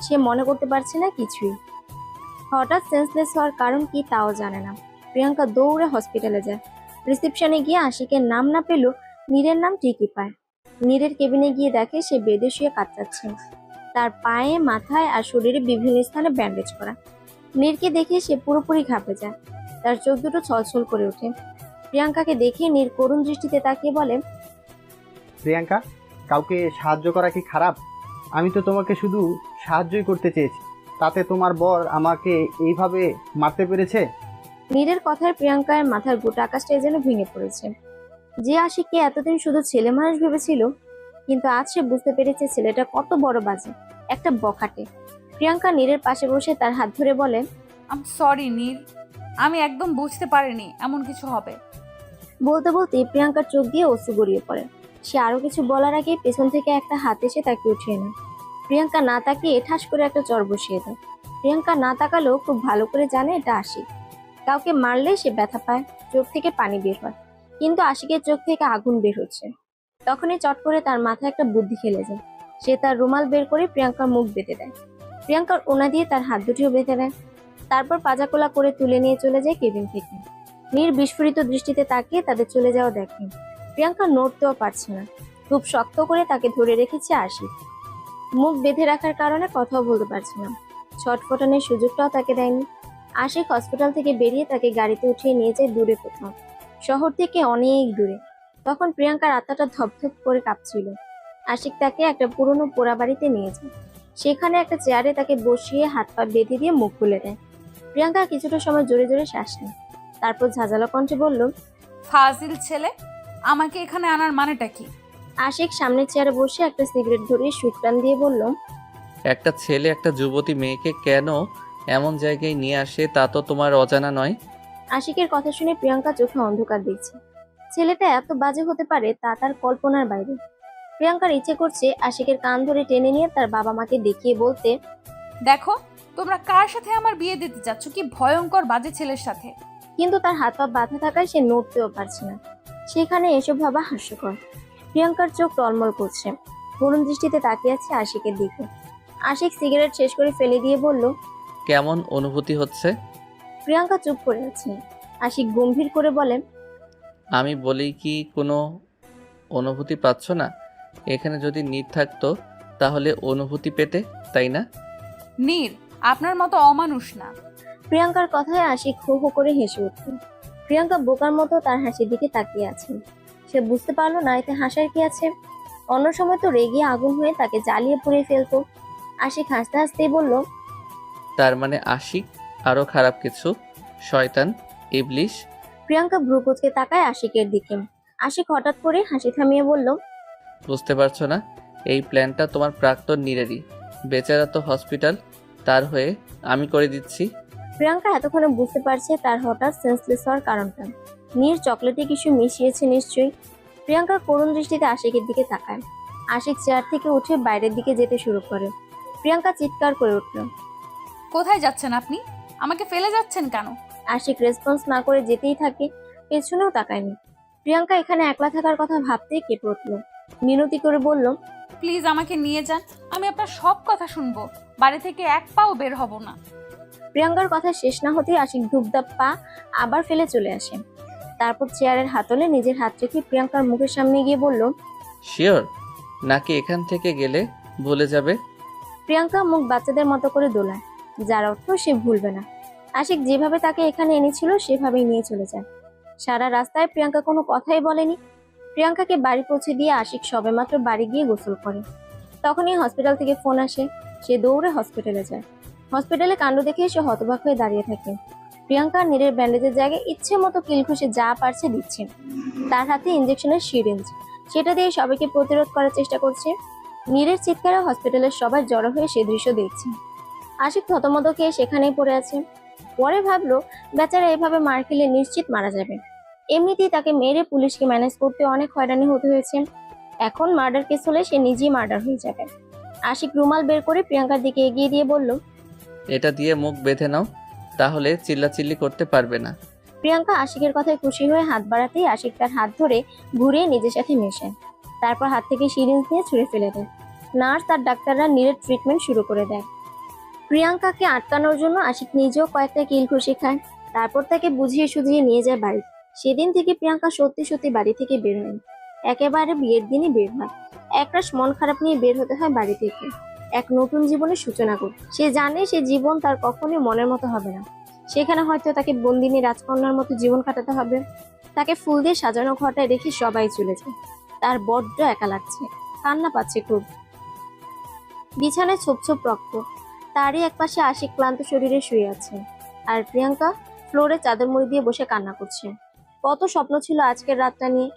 সে মনে করতে পারছে না কিছুই। হঠাৎ সেন্সলেস হওয়ার কারণ কি তাও জানে না। প্রিয়াঙ্কা দৌড়ে হসপিটালে যায়। রিসেপশনে গিয়ে আশিকের নাম না পেলেও নীরের নাম ঠিকই পায়। নীরের কেবিনে গিয়ে দেখে সে বেডে শুয়ে কাতরাচ্ছে। তার পায়ে, মাথায় আর শরীরে বিভিন্ন স্থানে ব্যান্ডেজ করা। নীরকে দেখে সে পুরোপুরি ঘাবড়ে যায়। তার চোখ দুটো ছলছল করে ওঠে। প্রিয়াঙ্কাকে দেখে নীর করুণ দৃষ্টিতে তাকিয়ে বলে, প্রিয়াঙ্কা, কাউকে সাহায্য করা কি খারাপ? আমি তো তোমাকে শুধু সাহায্যই করতে চেয়েছি, তাতে তোমার বর আমাকে এইভাবে মারতে পেরেছে? নীরের কথায় প্রিয়াঙ্কার মাথার গোটা আকাশটাই যেন ভেঙে পড়েছে। যে আশিককে এতদিন শুধু ছেলে মানুষ ভেবেছিল, কিন্তু আজ সে বুঝতে পেরেছে ছেলেটা কত বড় বাজে, একটা বখাটে। প্রিয়াঙ্কা নীরের পাশে বসে তার হাত ধরে বলে, আম সরি নীর, আমি একদম বুঝতে পারিনি এমন কিছু হবে। বলতে বলতে প্রিয়াঙ্কার চোখ দিয়ে অশ্রু গড়িয়ে পড়ে। সে আরো কিছু বলার আগে পেছন থেকে একটা হাত এসে তাকে উঠিয়ে নেয়। প্রিয়াঙ্কা না তাকিয়ে ঠাস করে একটা চর বসিয়ে দেয়। প্রিয়াঙ্কা না তাকালেও খুব ভালো করে জানে এটা আশিক। কাউকে মারলে সে ব্যথা পায়, চোখ থেকে পানি বের হয়, কিন্তু আশিকের চোখ থেকে আগুন বের হচ্ছে। তখনই চট করে তার মাথায় একটা বুদ্ধি খেলে যায়। সে তার রুমাল বের করে প্রিয়াঙ্কার মুখ বেঁধে দেয়। প্রিয়াঙ্কার ওনা দিয়ে তার হাত দুটিও বেঁধে দেয়। তারপর পাজাকোলা করে তুলে নিয়ে চলে যায় কেবিন থেকে। নীর বিস্ফোরিত দৃষ্টিতে তাকিয়ে তাদের চলে যাওয়া দেখে। প্রিয়াঙ্কা নড়তেও পারছে না, খুব শক্ত করে তাকে ধরে রেখেছে আশিক। মুখ বেঁধে রাখার কারণে কথাও বলতে পারছে না। ছটফটানোর সুযোগটাও তাকে দেয়নি। আশিক হসপিটাল থেকে বেরিয়ে তাকে গাড়িতে উঠিয়ে নিয়ে যায় দূরে কোথাও, শহর থেকে অনেক দূরে। তখন প্রিয়াঙ্কার আত্মাটা ধপধপ করে কাঁপছিল। আশিক তাকে একটা পুরনো পোড়া বাড়িতে নিয়ে যায়। সেখানে একটা চেয়ারে তাকে বসিয়ে হাত পা বেঁধে দিয়ে মুখ খুলে দেয়। প্রিয়াঙ্কা কিছুটা সময় জোরে জোরে শ্বাস নেয়, তারপর ঝাঁঝালো কণ্ঠে বলল, ফাজিল ছেলে, আমাকে এখানে আনার মানেটা কি? আশিক সামনের চেয়ারে বসে একটা সিগারেট ধরিয়ে সুটটান দিয়ে বলল, একটা ছেলে একটা যুবতী মেয়েকে কেন এমন জায়গায় নিয়ে আসে তা তো তোমার অজানা নয়। আশিকের কথা শুনে প্রিয়াঙ্কা চোখে অন্ধকার দেখছে। ছেলেটা এত বাজে হতে পারে তা তার কল্পনার বাইরে। প্রিয়াঙ্কার ইচ্ছে করছে আশিকের কান ধরে টেনে নিয়ে তার বাবা মাকে দেখিয়ে বলতে, দেখো তোমরা কার সাথে আমার বিয়ে দিতে যাচ্ছ, কি ভয়ঙ্কর বাজে ছেলের সাথে। কিন্তু তার হাত পা বাঁধা থাকায় সে নড়তেও পারছে না। সেখানে এসব ভাবা হাস্যকর। প্রিয়াঙ্কার চোখ টলমল করছে, করুণ দৃষ্টিতে তাকিয়ে আছে আশিকের দিকে। আশিক সিগারেট শেষ করে ফেলে দিয়ে বলল, কেমন অনুভূতি হচ্ছে? প্রিয়াঙ্কা চুপ করে আছে। আশিক গম্ভীর করে বলে, আমি বলি কি কোনো অনুভূতি পাচ্ছ না? এখানে যদি নীর থাকতো তাহলে অনুভূতি পেতে, তাই না? নীর আপনার মতো অমানুষ না। প্রিয়াঙ্কার কথায় আশিক হো হো করে হেসে উঠল। প্রিয়াঙ্কা বোকার মতো তার হাসির দিকে তাকিয়ে আছে। সে বুঝতে পারলো না এতে হাসার কি আছে। অন্য সময় তো রেগে আগুন হয়ে তাকে জ্বালিয়ে পুড়িয়ে ফেলতো। আশিক হাসতে হাসতেই বলল, তার মানে আশিক আরো খারাপ কিছু, শয়তান, ইবলিশ। প্রিয়াঙ্কা ভ্রু কুঁচকে তাকায় আশিকের দিকে। আশিক হঠাৎ করে হাসি থামিয়ে বলল, বুঝতে পারছো না? এই প্ল্যানটা তোমার প্রাক্তন নীরেরই। বেচারা তো হসপিটাল, তার হয়ে আমি করে দিচ্ছি। প্রিয়াঙ্কা এতক্ষণে বুঝতে পারছে তার হঠাৎ সেন্সলেস হওয়ার কারণটা। নীর চকলেটে কিছু মিশিয়েছে নিশ্চয়ই। প্রিয়াঙ্কা করুণ দৃষ্টিতে আশিকের দিকে তাকায়। আশিক চেয়ার থেকে উঠে বাইরের দিকে যেতে শুরু করে। প্রিয়াঙ্কা চিৎকার করে উঠল। কোথায় যাচ্ছেন আপনি? আমাকে ফেলে যাচ্ছেন কেন? আশিক রেসপন্স না করে যেতেই থাকে, পেছনেও তাকায়নি। প্রিয়াঙ্কা এখানে একলা থাকার কথা ভাবতেই কেঁপে উঠল। মিনতি করে বলল, প্লিজ আমাকে নিয়ে যান, আমি আপনার সব কথা শুনবো। বাড়ি থেকে এক পাও বের হব না। প্রিয়াঙ্কার কথা শেষ না হতেই আশিক ধূপধাপ পা আবার ফেলে চলে আসে। তারপর চেয়ারের হাতলে নিজের হাত রেখে প্রিয়াঙ্কার মুখের সামনে গিয়ে বলল, শিওর নাকি এখান থেকে গেলে ভুলে যাবে? প্রিয়াঙ্কা মুখ বাচ্চাদের মতো করে দোলায়, যার অর্থ সে ভুলবে না। আশিক যেভাবে তাকে এখানে এনেছিল সেভাবেই নিয়ে চলে যায়। সারা রাস্তায় প্রিয়াঙ্কা কোনো কথাই বলেনি। প্রিয়াঙ্কাকে বাড়ি পৌঁছে দিয়ে আশিক সবেমাত্র বাড়ি গিয়ে গোসল করে। তখনই হসপিটাল থেকে ফোন আসে। সে দৌড়ে হসপিটালে যায়। হসপিটালে কাণ্ড দেখে সে হতবাক হয়ে দাঁড়িয়ে থাকে। প্রিয়াঙ্কা নীরের ব্যান্ডেজের জায়গায় ইচ্ছে মতো কিল ঘুষে যা পারছে দিচ্ছে। তার হাতে ইঞ্জেকশনের সিরিঞ্জ, সেটা দিয়ে সবাইকে প্রতিরোধ করার চেষ্টা করছে। নীরের চিৎকারে হসপিটালের সবাই জড়ো হয়ে সে দৃশ্য দেখছে। আশিক থতমত খেয়ে সেখানেই পড়ে আছে। পরে ভাবলো বেচারা এভাবে মার খেলে নিশ্চিত মারা যাবে। এমনিতেই তাকে মেরে পুলিশকে ম্যানেজ করতে অনেক হয়রানি হতে হয়েছে। এখন মার্ডার কেস হলে সে নিজেই মার্ডার হয়ে যাবে। আশিক রুমাল বের করে প্রিয়াঙ্কার দিকে এগিয়ে দিয়ে বলল, এটা দিয়ে মুখ বেঁধে নাও, তাহলে চিল্লাচিল্লি করতে পারবে না। প্রিয়াঙ্কা আশিকের কথায় খুশি হয়ে হাত বাড়াতেই আশিক তার হাত ধরে ঘুরিয়ে নিজের সাথে মেশায়। তারপর হাত থেকে সিরিঞ্জ নিয়ে ছুঁড়ে ফেলে দেয়। নার্স আর ডাক্তাররা নীরের ট্রিটমেন্ট শুরু করে দেয়। প্রিয়াঙ্কাকে আটকানোর জন্য আশিক নিজেও কয়েকটা কিল ঘুষি খায়। তারপর তাকে বুঝিয়ে সুঝিয়ে নিয়ে যায় বাড়ি। সেদিন থেকে প্রিয়াঙ্কা সত্যি সত্যি বাড়ি থেকে বের হয়। একেবারে বিয়ের দিনই বের হয়। একরাশ মন খারাপ নিয়ে বের হতে হয় বাড়ি থেকে, এক নতুন জীবনের সূচনা করতে। সে জানে সে জীবন তার কখনোই মনের মতো হবে না। সেখানে হয়তো তাকে বন্দিনী রাজকন্যার মতো জীবন কাটাতে হবে। তাকে ফুল দিয়ে সাজানো ঘরটায় রেখে সবাই চলে যায়। তার বড্ড একা লাগছে, কান্না পাচ্ছে খুব। বিছানায় ছোপ ছোপ রক্ত। তারই একপাশে আশিক ক্লান্ত শরীরে শুয়ে আছে, আর প্রিয়াঙ্কা ফ্লোরে চাদর মুড়ি দিয়ে বসে কান্না করছে। কত স্বপ্ন ছিল আজকের রাতটা নিয়ে,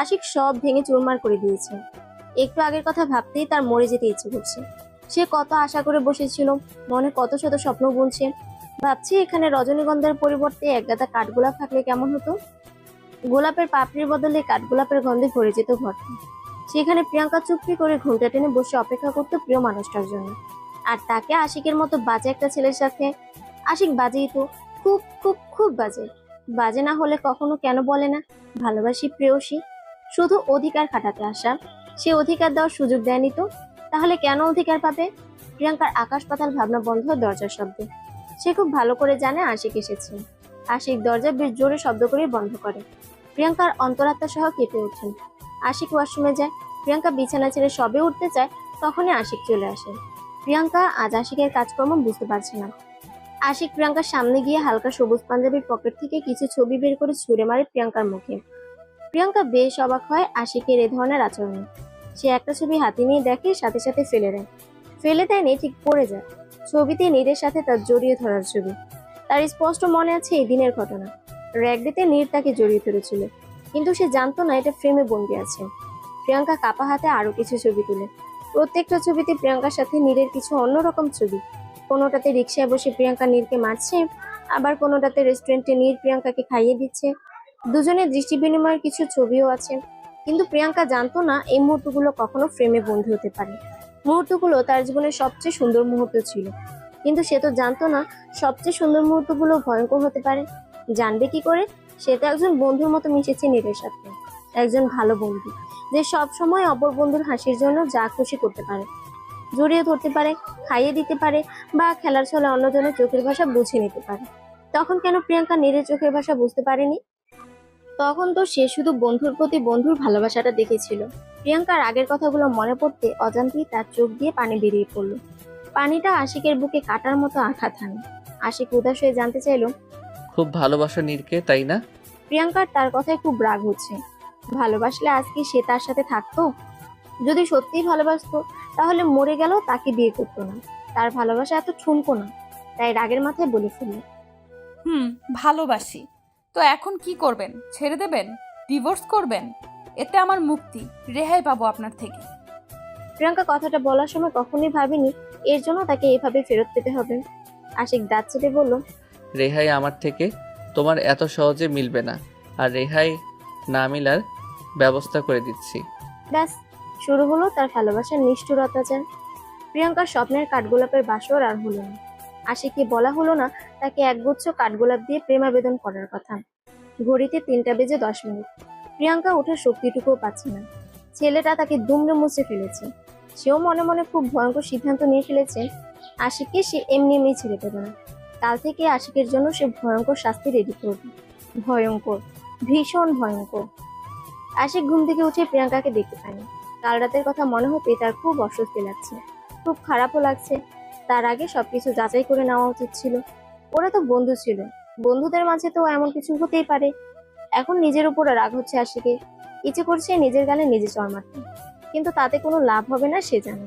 আশিক সব ভেঙে চুরমার করে দিয়েছে। একটু আগের কথা ভাবতেই তার মরে যেতে ইচ্ছে করছে। সে কত আশা করে বসেছিল, মনে কত শত স্বপ্ন বুনছে। ভাবছি এখানে রজনীগন্ধার পরিবর্তে একগাদা কাঠগোলাপ থাকলে কেমন হতো। গোলাপের পাপড়ির বদলে কাঠগোলাপের গন্ধে ভরে যেত ঘরটা। সেখানে প্রিয়াঙ্কা চুপটি করে ঘুমটা টেনে বসে অপেক্ষা করতো প্রিয় মানুষটার জন্য। আর তাকে আশিকের মতো বাজে একটা ছেলের সাথে। আশিক বাজেই তো, খুব খুব খুব বাজে। বাজে না হলে কখনো কেন বলে না ভালোবাসি প্রেয়সী? শুধু অধিকার খাটাতে আসা। সে অধিকার দেওয়ার সুযোগ দেয়নি তো, তাহলে কেন অধিকার পাবে? প্রিয়াঙ্কার আকাশ পাতাল ভাবনা বন্ধ হয় দরজার শব্দে। সে খুব ভালো করে জানে আশিক এসেছে। আশিক দরজা বেশ জোরে শব্দ করে বন্ধ করে। প্রিয়াঙ্কার অন্তরাত্মা সহ কেঁপে ওঠেন। আশিক ওয়াশরুমে যায়। প্রিয়াঙ্কা বিছানা ছেড়ে সবে উঠতে চায়, তখনই আশিক চলে আসে। প্রিয়াঙ্কা আজ আশিকের কাজকর্ম বুঝতে পারছে না। আশিক প্রিয়াঙ্কার সামনে গিয়ে হালকা সবুজ পাঞ্জাবির পকেট থেকে কিছু ছবি বের করে ছুঁড়ে মারে প্রিয়াঙ্কার মুখে। প্রিয়াঙ্কা বেশ অবাক হয় আশিকের এ ধরনের আচরণে। সে একটা ছবি হাতে নিয়ে দেখে, সাথে সাথে ফেলে দেয়। ফেলে দেয়নি, ঠিক পড়ে যায়। ছবিতে নীরের সাথে তার জড়িয়ে ধরার ছবি। তার স্পষ্ট মনে আছে এই দিনের ঘটনা। র্যাগডিতে নীর তাকে জড়িয়ে ধরেছিল, কিন্তু সে জানতো না এটা ফ্রেমে বন্দি আছে। প্রিয়াঙ্কা কাপা হাতে আরো কিছু ছবি তুলে। প্রত্যেকটা ছবিতে প্রিয়াঙ্কার সাথে নীরের কিছু অন্যরকম ছবি। কোনোটাতে রিক্সায় বসে প্রিয়াঙ্কা নীরকে মারছে, আবার কোনোটাতে রেস্টুরেন্টে নীর প্রিয়াঙ্কাকে খাইয়ে দিচ্ছে। দুজনের দৃষ্টি বিনিময়ের কিছু ছবিও আছে। কিন্তু প্রিয়াঙ্কা জানতো না এই মুহূর্তগুলো কখনো ফ্রেমে বন্দী হতে পারে। মুহূর্তগুলো তার জীবনের সবচেয়ে সুন্দর মুহূর্ত ছিল, কিন্তু সে তো জানতো না সবচেয়ে সুন্দর মুহূর্তগুলো ভয়ঙ্কর হতে পারে। জানবে কি করে? সে তো একজন বন্ধুর মতো মিশেছে নীরের সাথে, একজন ভালো বন্ধু যে সব সময় অপর বন্ধুর হাসির জন্য যা খুশি করতে পারে, জড়িয়ে ধরতে পারে, খাইয়ে দিতে পারে, বা খেলার ছলে অন্যজনের চোখের ভাষা বুঝে নিতে পারে। তখন কেন প্রিয়াঙ্কা নীরের চোখের ভাষা বুঝতে পারেনি? তখন তো সে শুধু বন্ধুর প্রতি বন্ধুর ভালোবাসাটা দেখেছিল। প্রিয়াঙ্কার আগের কথাগুলো মনে পড়তে অজান্তেই তার চোখ দিয়ে পানি বেরিয়ে পড়ল। পানিটা আশিকের বুকে কাটার মতো আঘাত হানে। আশিক উদাস হয়ে জানতে চাইল, খুব ভালোবাসো নীরকে, তাই না? প্রিয়াঙ্কার তার কথায় খুব রাগ হচ্ছে। ভালোবাসলে আজ কি সে তার সাথে থাকতো? যদি সত্যিই ভালোবাসতো তাহলে মরে গেল তাকে বিয়ে করতো না। তার ভালোবাসা এত ঠুনকো না, তাই রাগের মাথায় বলে ফেলল, ভালোবাসি। তো এখন কি করবেন? ছেড়ে দেবেন? ডিভোর্স করবেন? এতে আমার মুক্তি, রেহাই পাবো আপনার থেকে। প্রিয়াঙ্কা কথাটা বলার সময় কখনোই ভাবেনি এর জন্য তাকে এভাবে ফেরত পেতে হবে। আশিক দাঁত চেপে বলল, রেহাই আমার থেকে তোমার এত সহজে মিলবে না, আর রেহাই না মিলার ব্যবস্থা করে দিচ্ছি। ব্যাস শুরু হলো তার ভালোবাসার নিষ্ঠুর অত্যাচার। প্রিয়াঙ্কার স্বপ্নের কাঠগোলাপের বাসর আর হলো না। আশিককে বলা হলো না তাকে একগুচ্ছ কাঠগোলাপ দিয়ে প্রেমাবেদন করার কথা। ঘড়িতে 3টা বেজে 10 মিনিট। প্রিয়াঙ্কা ওঠার শক্তিটুকুও পাচ্ছে না। ছেলেটা তাকে দুমড়ে মুচড়ে ফেলেছে। সেও মনে মনে খুব ভয়ঙ্কর সিদ্ধান্ত নিয়ে ফেলেছে, আশিককে সে এমনি এমনি ছেড়ে দেবে না। কাল থেকে আশিকের জন্য সে ভয়ঙ্কর শাস্তি রেডি করবে। ভয়ঙ্কর, ভীষণ ভয়ঙ্কর। আশিক ঘুম থেকে উঠে প্রিয়াঙ্কাকে দেখতে পায়নি। কাল রাতের কথা মনে হতে তার খুব অস্বস্তি লাগছে, খুব খারাপও লাগছে। তার আগে সবকিছু যাচাই করে নেওয়া উচিত ছিল। ওরা তো বন্ধু ছিল, বন্ধুদের মাঝে তো এমন কিছু হতেই পারে। এখন নিজের উপর রাগ হচ্ছে আশিকের, ইচ্ছে করছে নিজের গালে নিজে চড় মারতে, কিন্তু তাতে কোনো লাভ হবে না সে জানে।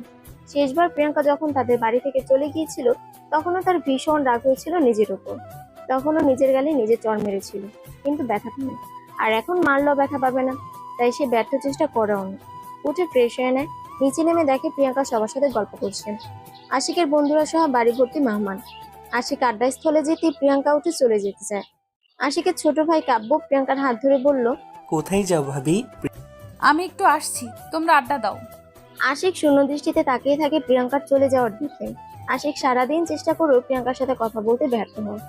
শেষবার প্রিয়াঙ্কা যখন তাদের বাড়ি থেকে চলে গিয়েছিল তখনও তার ভীষণ রাগ হয়েছিল নিজের উপর। তখনও নিজের গালে নিজে চড় মেরেছিল, কিন্তু ব্যথা পায়নি। আর এখন মারলেও ব্যথা পাবে না, তাই সে ব্যর্থ চেষ্টা করেও না। উঠে ফ্রেশ হয়ে নেয়, নিচে নেমে দেখে প্রিয়াঙ্কা সবার সাথে গল্প করছেন। আশিকের বন্ধুরা সহ বাড়ি ভর্তি মেহমান। আশিক আড্ডাস্থলে যেতে প্রিয়াঙ্কা উঠে চলে যেতে চায়। আশিকের ছোট ভাই কাব্য প্রিয়াঙ্কার হাত ধরে বলল, কোথায় যাও ভাবি? আমি একটু আসছি, তোমরা আড্ডা দাও। আশিক শূন্য দৃষ্টিতে তাকিয়ে থাকে প্রিয়াঙ্কার চলে যাওয়ার দিকে। আশিক সারাদিন চেষ্টা করেও প্রিয়াঙ্কার সাথে কথা বলতে ব্যর্থ হয়।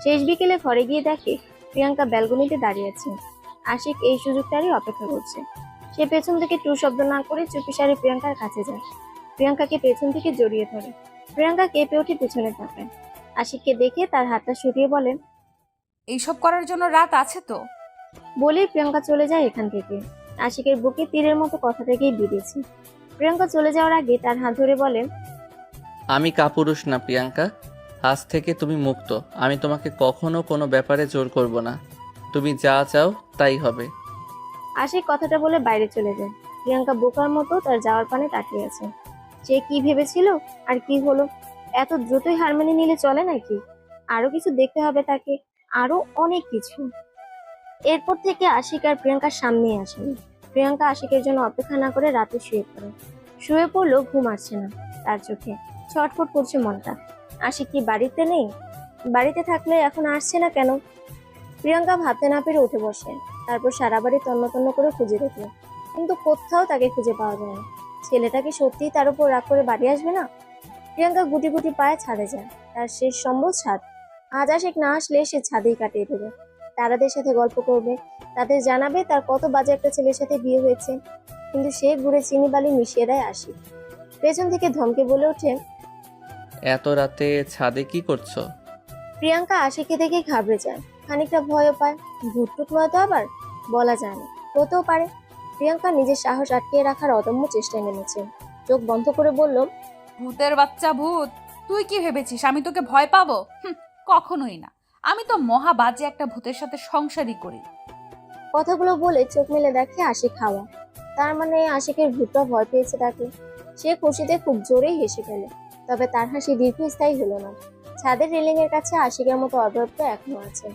শেষ বিকেলে ঘরে গিয়ে দেখে প্রিয়াঙ্কা ব্যালকনিতে দাঁড়িয়ে আছে। আশিক এই সুযোগটারই অপেক্ষা করছে। সে পেছন থেকে টু শব্দ না করে চুপিসারে প্রিয়াঙ্কার কাছে যায়। প্রিয়াঙ্কাকে পেছন থেকে জড়িয়ে ধরে। প্রিয়াঙ্কা কেঁপে ওঠে পিছনে তাকায়। আশিককে দেখে তার হাতটা সরিয়ে বলেন, এইসব করার জন্য রাত আছে তো। বলেই প্রিয়াঙ্কা চলে যায় এখান থেকে। আশিকের বুকে তীরের মতো কথাটাকেই বিঁধেছে। প্রিয়াঙ্কা চলে যাওয়ার আগে তার হাত ধরে বলেন, আমি কাপুরুষ না প্রিয়াঙ্কা, আজ থেকে তুমি মুক্ত। আমি তোমাকে কখনো কোনো ব্যাপারে জোর করব না। তুমি যা চাও তাই হবে। আশিক কথাটা বলে বাইরে চলে যায়। প্রিয়াঙ্কা বোকার মতো তার যাওয়ার পানে তাকিয়ে আছে। সে কি ভেবেছিল আর কি হলো? এত দ্রুতই হার মেনে নিলে চলে নাকি? আরো কিছু দেখতে হবে তাকে, আরো অনেক কিছু। এরপর থেকে আশিক আর প্রিয়াঙ্কার সামনেই আসেনি। প্রিয়াঙ্কা আশিকের জন্য অপেক্ষা না করে রাতে শুয়ে পড়ে। শুয়ে পড়লেও ঘুম আসছে না তার চোখে, ছটফট করছে মনটা। আশিক কি বাড়িতে নেই? বাড়িতে থাকলে এখন আসছে না কেন? প্রিয়াঙ্কা ভাবতে না পেরে উঠে বসে। তারপর সারা বাড়ি তন্ন তন্ন করে খুঁজে দেখলো, কিন্তু কোথাও তাকে খুঁজে পাওয়া যায় না। ছেলেটা কি সত্যিই তার উপর রাগ করে বাড়ি আসবে না? প্রিয়াঙ্কা গুটি গুটি পায়ে ছাদে যায়। তার শেষ সম্বল ছাদ। আজ আশিক না আসলে সে ছাদেই কাটিয়ে দেবে। তারাদের সাথে গল্প করবে, তাদের জানাবে তার কত বাজে একটা ছেলের সাথে বিয়ে হয়েছে। কিন্তু সে ঘুরে চিনি বালি মিশিয়ে দেয় আশিক। পেছন থেকে ধমকে বলে ওঠে, এত রাতে ছাদে কি করছো? প্রিয়াঙ্কা আশিককে দেখে ঘাবড়ে যায়, খানিকটা ভয়ও পায়। ভুটটুক নয়তো আবার, বলা যায় না, হতেও পারে। প্রিয়াঙ্কা নিজের সাহস আটকিয়ে রাখার অদম্য চেষ্টায় নেমেছে। চোখ বন্ধ করে বলল, ভূতের বাচ্চা ভূত, তুই কি ভেবেছিস আমি তোকে ভয় পাবো? কখনোই না। আমি তো মহা বাজে একটা ভূতের সাথে সংসারই করি। কথাগুলো বলে চোখ মেলে দেখে আশিক হাওয়া। তার মানে আশিকের ভূতটা ভয় পেয়েছে তাকে। সে খুশিতে খুব জোরেই হেসে ফেলে, তবে তার হাসি দীর্ঘস্থায়ী হলো না। ছাদের রেলিং এর কাছে আশিকের মতো অব্যক্ত এখনো আছে।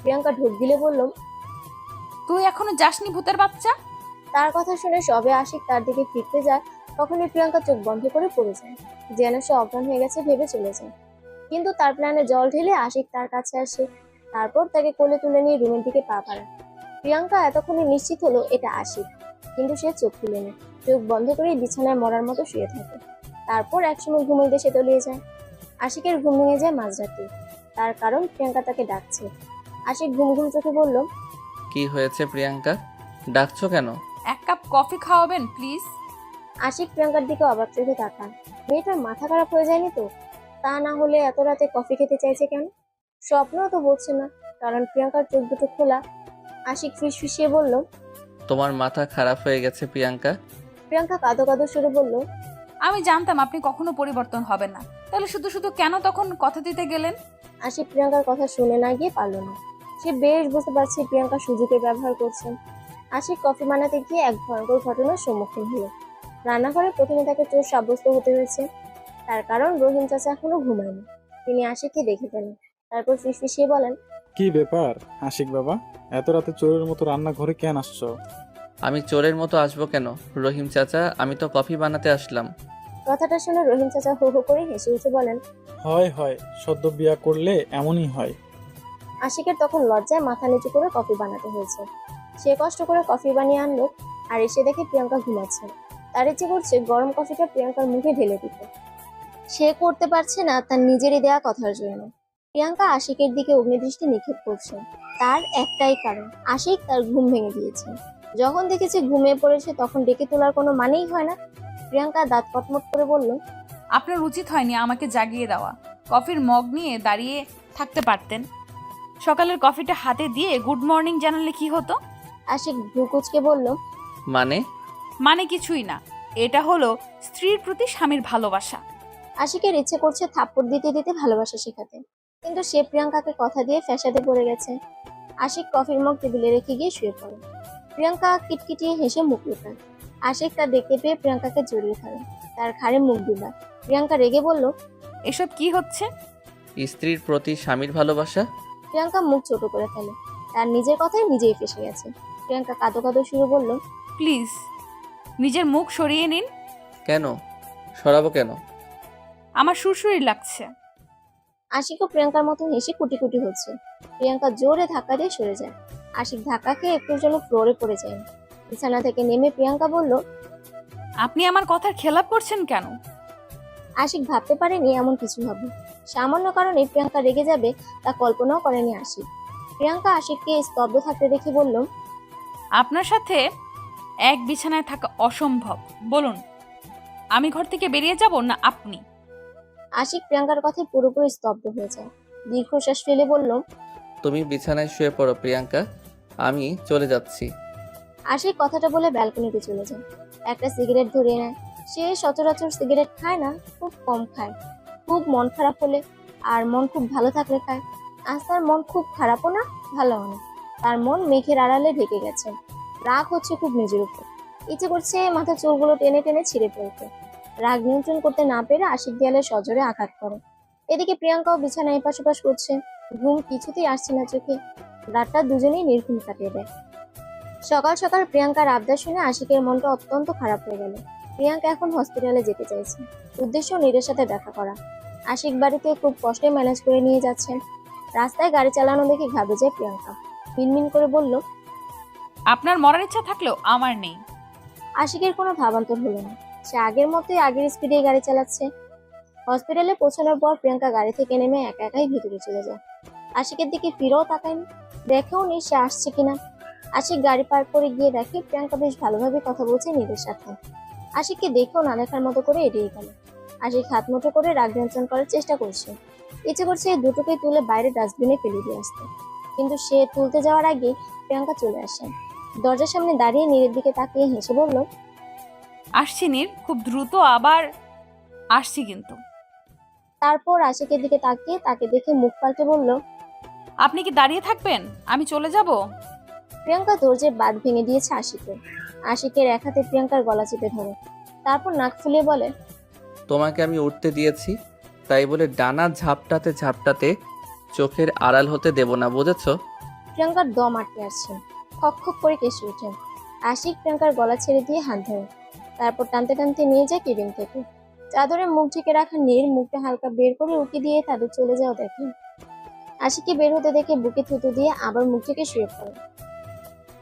প্রিয়াঙ্কা ঢোক গিলে বলল, তুই এখনো যাসনি ভূতের বাচ্চা? তার কথা শুনে সবে আশিক তার দিকে ফিরতে যায়, তখনই প্রিয়াঙ্কা চোখ বন্ধ করে পড়ে যায়, যেন সে অজ্ঞান হয়ে গেছে ভেবে চলে যায়। কিন্তু তার প্ল্যানে জল ঢেলে আশিক তার কাছে আসে। তারপর তাকে কোলে তুলে নিয়ে রুমের দিকে পা বাড়ায়। প্রিয়াঙ্কা এতক্ষণে নিশ্চিত হলো এটা আশিক, কিন্তু সে চোখ খুলে নেয়। চোখ বন্ধ করে বিছানায় মরার মতো শুয়ে থাকে। তারপর একসময় ঘুমের দেশে তলিয়ে যায়। আশিকের ঘুম ভেঙে যায় মাঝরাতে। তার কারণ প্রিয়াঙ্কা তাকে ডাকছে। আশিক ঘুম ঘুম চোখে বলল, কি হয়েছে প্রিয়াঙ্কা, ডাকছো কেন? এক কাপ কফি খাওয়াবেন প্লিজ? আশিক প্রিয়াঙ্কার দিকে অবাক চোখে তাকান। মেয়েটার মাথা খারাপ হয়ে যায়নি তো? তা না হলে এত রাতে কফি খেতে চাইছে কেন? স্বপ্নও তো বলছে না, কারণ প্রিয়াঙ্কার চোখ দুটো খোলা। আশিক ফিসফিসিয়ে বলল। তোমার মাথা খারাপ হয়ে গেছে প্রিয়াঙ্কা। প্রিয়াঙ্কা কাঁদো কাঁদো সুরে বলল, আমি জানতাম আপনি কখনো পরিবর্তন হবেন না, তাহলে শুধু শুধু কেন তখন কথা দিতে গেলেন? আশিক প্রিয়াঙ্কার কথা শুনে না গিয়ে পারল না। সে বেশ বুঝতে পারছে প্রিয়াঙ্কা সুযোগের ব্যবহার করছে। আশিক কফি বানাতে গিয়ে এক ভয়ঙ্কর ঘটনার সম্মুখীন হলো। রান্নাঘরে প্রথমে তাকে চোর সাব্যস্ত হতে হয়েছে। তার কারণ রহিম চাচা এখনো ঘুমায়নি। তিনি আশিককে দেখে ফেলেন, তারপর ফিসফিসিয়ে বলেন, কি ব্যাপার আশিক বাবা, এত রাতে চোরের মতো রান্নাঘরে কেন আসছো? আমি চোরের মতো আসবো কেন রহিম চাচা, আমি তো কফি বানাতে আসলাম। কথাটা শুনে রহিম চাচা হো হো করে হেসে উঠে বলেন। হয় হয়, সদ্য বিয়া করলে এমনই হয়। আশিকের তখন লজ্জায় মাথা নিচু করে কফি বানাতে হয়েছে। সে কষ্ট করে কফি বানিয়ে আনলো, আর এসে দেখে প্রিয়াঙ্কা ঘুমাচ্ছে। তার ইচ্ছে করছে গরম কফিটা প্রিয়াঙ্কার মুখে ঢেলে দিতে। সে করতে পারছে না তার নিজেরই দেয়া কথার জন্য। প্রিয়াঙ্কা আশিকের দিকে অগ্নিদৃষ্টি নিক্ষেপ করছে। তার একটাই কারণ, আশিক তার ঘুম ভেঙে দিয়েছে। যখন দেখেছে ঘুমিয়ে পড়েছে তখন ডেকে তোলার কোনো মানেই হয় না। প্রিয়াঙ্কা দাঁত কটমট করে বলল, আপনার উচিত হয়নি আমাকে জাগিয়ে দেওয়া। কফির মগ নিয়ে দাঁড়িয়ে থাকতে পারতেন। সকালের কফিটা হাতে দিয়ে গুড মর্নিং জানালে কি হতো? আশিক ভ্রুকুচকে বলল, মানে কিছুই না, এটা হলো স্ত্রীর প্রতি স্বামীর ভালোবাসা। আশিকের ইচ্ছে করছে থাপ্পড় দিতে দিতে ভালোবাসা শেখাতে, কিন্তু সে প্রিয়াঙ্কাকে কথা দিয়ে ফ্যাসাদে পড়ে গেছে। আশিক কফির মগ টেবিলে রেখে গিয়ে শুয়ে পড়ে। প্রিয়াঙ্কা কিটকিটিয়ে হেসে মুখ লুকায়। আশিক তা দেখতে পেয়ে প্রিয়াঙ্কাকে জড়িয়ে ধরে, তার ঘাড়ে মুখ দিলায়। প্রিয়াঙ্কা রেগে বলল, এসব কি হচ্ছে? স্ত্রীর প্রতি স্বামীর ভালোবাসা? প্রিয়াঙ্কা মুখ ছোট করে ফেলে। তার নিজের কথায় নিজেই ফেসে গেছে। প্রিয়াঙ্কা কাঁদো কাঁদো সুরে বলল, প্লিজ নিজের মুখ সরিয়ে নিন। কেন সরাবো কেন? আমার সুরসুরি লাগছে। আশিকও প্রিয়াঙ্কার মতো হেসে কুটি কুটি হচ্ছে। প্রিয়াঙ্কা জোরে ধাক্কা দিয়ে সরে যায়। আশিক ধাক্কা খেয়ে একটুর জন্য ফ্লোরে পড়ে যায়। বিছানা থেকে নেমে প্রিয়াঙ্কা বলল, আপনি আমার কথার খেলাপ করছেন কেন? আশিক ভাবতে পারেনি এমন কিছু হবে। সামান্য কারণে প্রিয়াঙ্কা রেগে যাবে তা কল্পনাও করেনি আশিক। প্রিয়াঙ্কা আশিককে স্তব্ধ থাকতে দেখে বলল, আপনার সাথে এক বিছানায় থাকা অসম্ভব। বলুন, আমি ঘর থেকে বেরিয়ে যাব না আপনি? আশিক প্রিয়াঙ্কার কথায় পুরোপুরি স্তব্ধ হয়ে যায়। দীর্ঘশ্বাস ফেলে বলল, তুমি বিছানায় শুয়ে পড়ো প্রিয়াঙ্কা, আমি চলে যাচ্ছি। আশিক কথাটা বলে ব্যালকনিতে চলে যায়। একটা সিগারেট ধরিয়ে নেয়। সে সচরাচর সিগারেট খায় না, খুব কম খায়। খুব মন খারাপ হলে, আর মন খুব ভালো থাকলে খায়। আজ তার মন খুব খারাপও না, ভালোও না। তার মন মেঘের আড়ালে ঢেকে গেছে। রাগ হচ্ছে খুব নিজের উপর। ইচ্ছে করছে মাথার চুলগুলো টেনে টেনে ছিঁড়ে ফেলতে। রাগ নিয়ন্ত্রণ করতে না পেরে আশিক দেয়ালে সজোরে আঘাত করে। এদিকে প্রিয়াঙ্কাও বিছানায় এপাশ ওপাশ করছে। ঘুম কিছুতেই আসছে না চোখে। রাতটা দুজনেই নির্ঘুম কাটিয়ে দেয়। সকাল সকাল প্রিয়াঙ্কার আবদার শুনে আশিকের মনটা অত্যন্ত খারাপ হয়ে গেল। প্রিয়াঙ্কা এখন হসপিটালে যেতে চাইছে, উদ্দেশ্য নীরের সাথে দেখা করা। আশিক বাড়িতে খুব কষ্টে ম্যানেজ করে নিয়ে যাচ্ছেন। রাস্তায় গাড়ি চালানো দেখে ঘাবড়ে যায় প্রিয়াঙ্কা। মিনমিন করে বলল, আপনার মরার ইচ্ছা থাকলেও আমার নেই। আশিকের কোনো ভাবান্তর হলো না। সে আগের মতোই আগের স্পিডে গাড়ি চালাচ্ছে। হসপিটালে পৌঁছানোর পর প্রিয়াঙ্কা গাড়ি থেকে নেমে একা একাই ভিতরে চলে যায়। আশিকের দিকে ফিরেও তাকায়নি, দেখেও নি সে আসছে কিনা। আশিক গাড়ি পার্ক করে গিয়ে দেখে প্রিয়াঙ্কা বেশ ভালোভাবে কথা বলছে নীরের সাথে। আশিককে দেখেও না দেখার মতো করে এড়িয়ে গেল। আশিক হাত মুঠো করে রাগ নিয়ন্ত্রণ করার চেষ্টা করছে। ইচ্ছে করছে এই দুটোকে তুলে বাইরে ডাস্টবিনে ফেলে দিয়ে আসতে, কিন্তু সে তুলতে যাওয়ার আগে প্রিয়াঙ্কা চলে আসে। দরজার সামনে দাঁড়িয়ে নীরের দিকে তাকিয়ে হেসে বলল, আসছি নীর, খুব দ্রুত আবার আসছি কিন্তু। তারপর আশিকের দিকে তাকিয়ে তাকে দেখে মুখ পাল্টে বলল, আপনি কি দাঁড়িয়ে থাকবেন? আমি চলে যাব। প্রিয়াঙ্কা ধৈর্যের বাঁধ ভেঙে দিয়েছে আশিকের। আশিকের এক হাতে প্রিয়াঙ্কার গলা চেপে ধরে, তারপর নাক ফুলিয়ে বলে, তোমাকে আমি উঠতে দিয়েছি, তাই বলে ডানা ঝাপটাতে ঝাপটাতে চোখের আড়াল হতে দেব না, বুঝেছ? প্রিয়াঙ্কার দম আটকে আসছে। খক খক করে কেসে ওঠে। আশিক প্রিয়াঙ্কার গলা ছেড়ে দিয়ে হাত ধরে, তারপর টানতে টানতে নিয়ে যায় কেবিন থেকে। চাদরে মুখ ঢেকে রাখা নীর মুখটা হালকা বের করে উকি দিয়ে তাদের চলে যাওয়া দেখে। আশিককে বের হতে দেখে বুকে থুতু দিয়ে আবার মুখ থেকে শুয়ে পড়ে।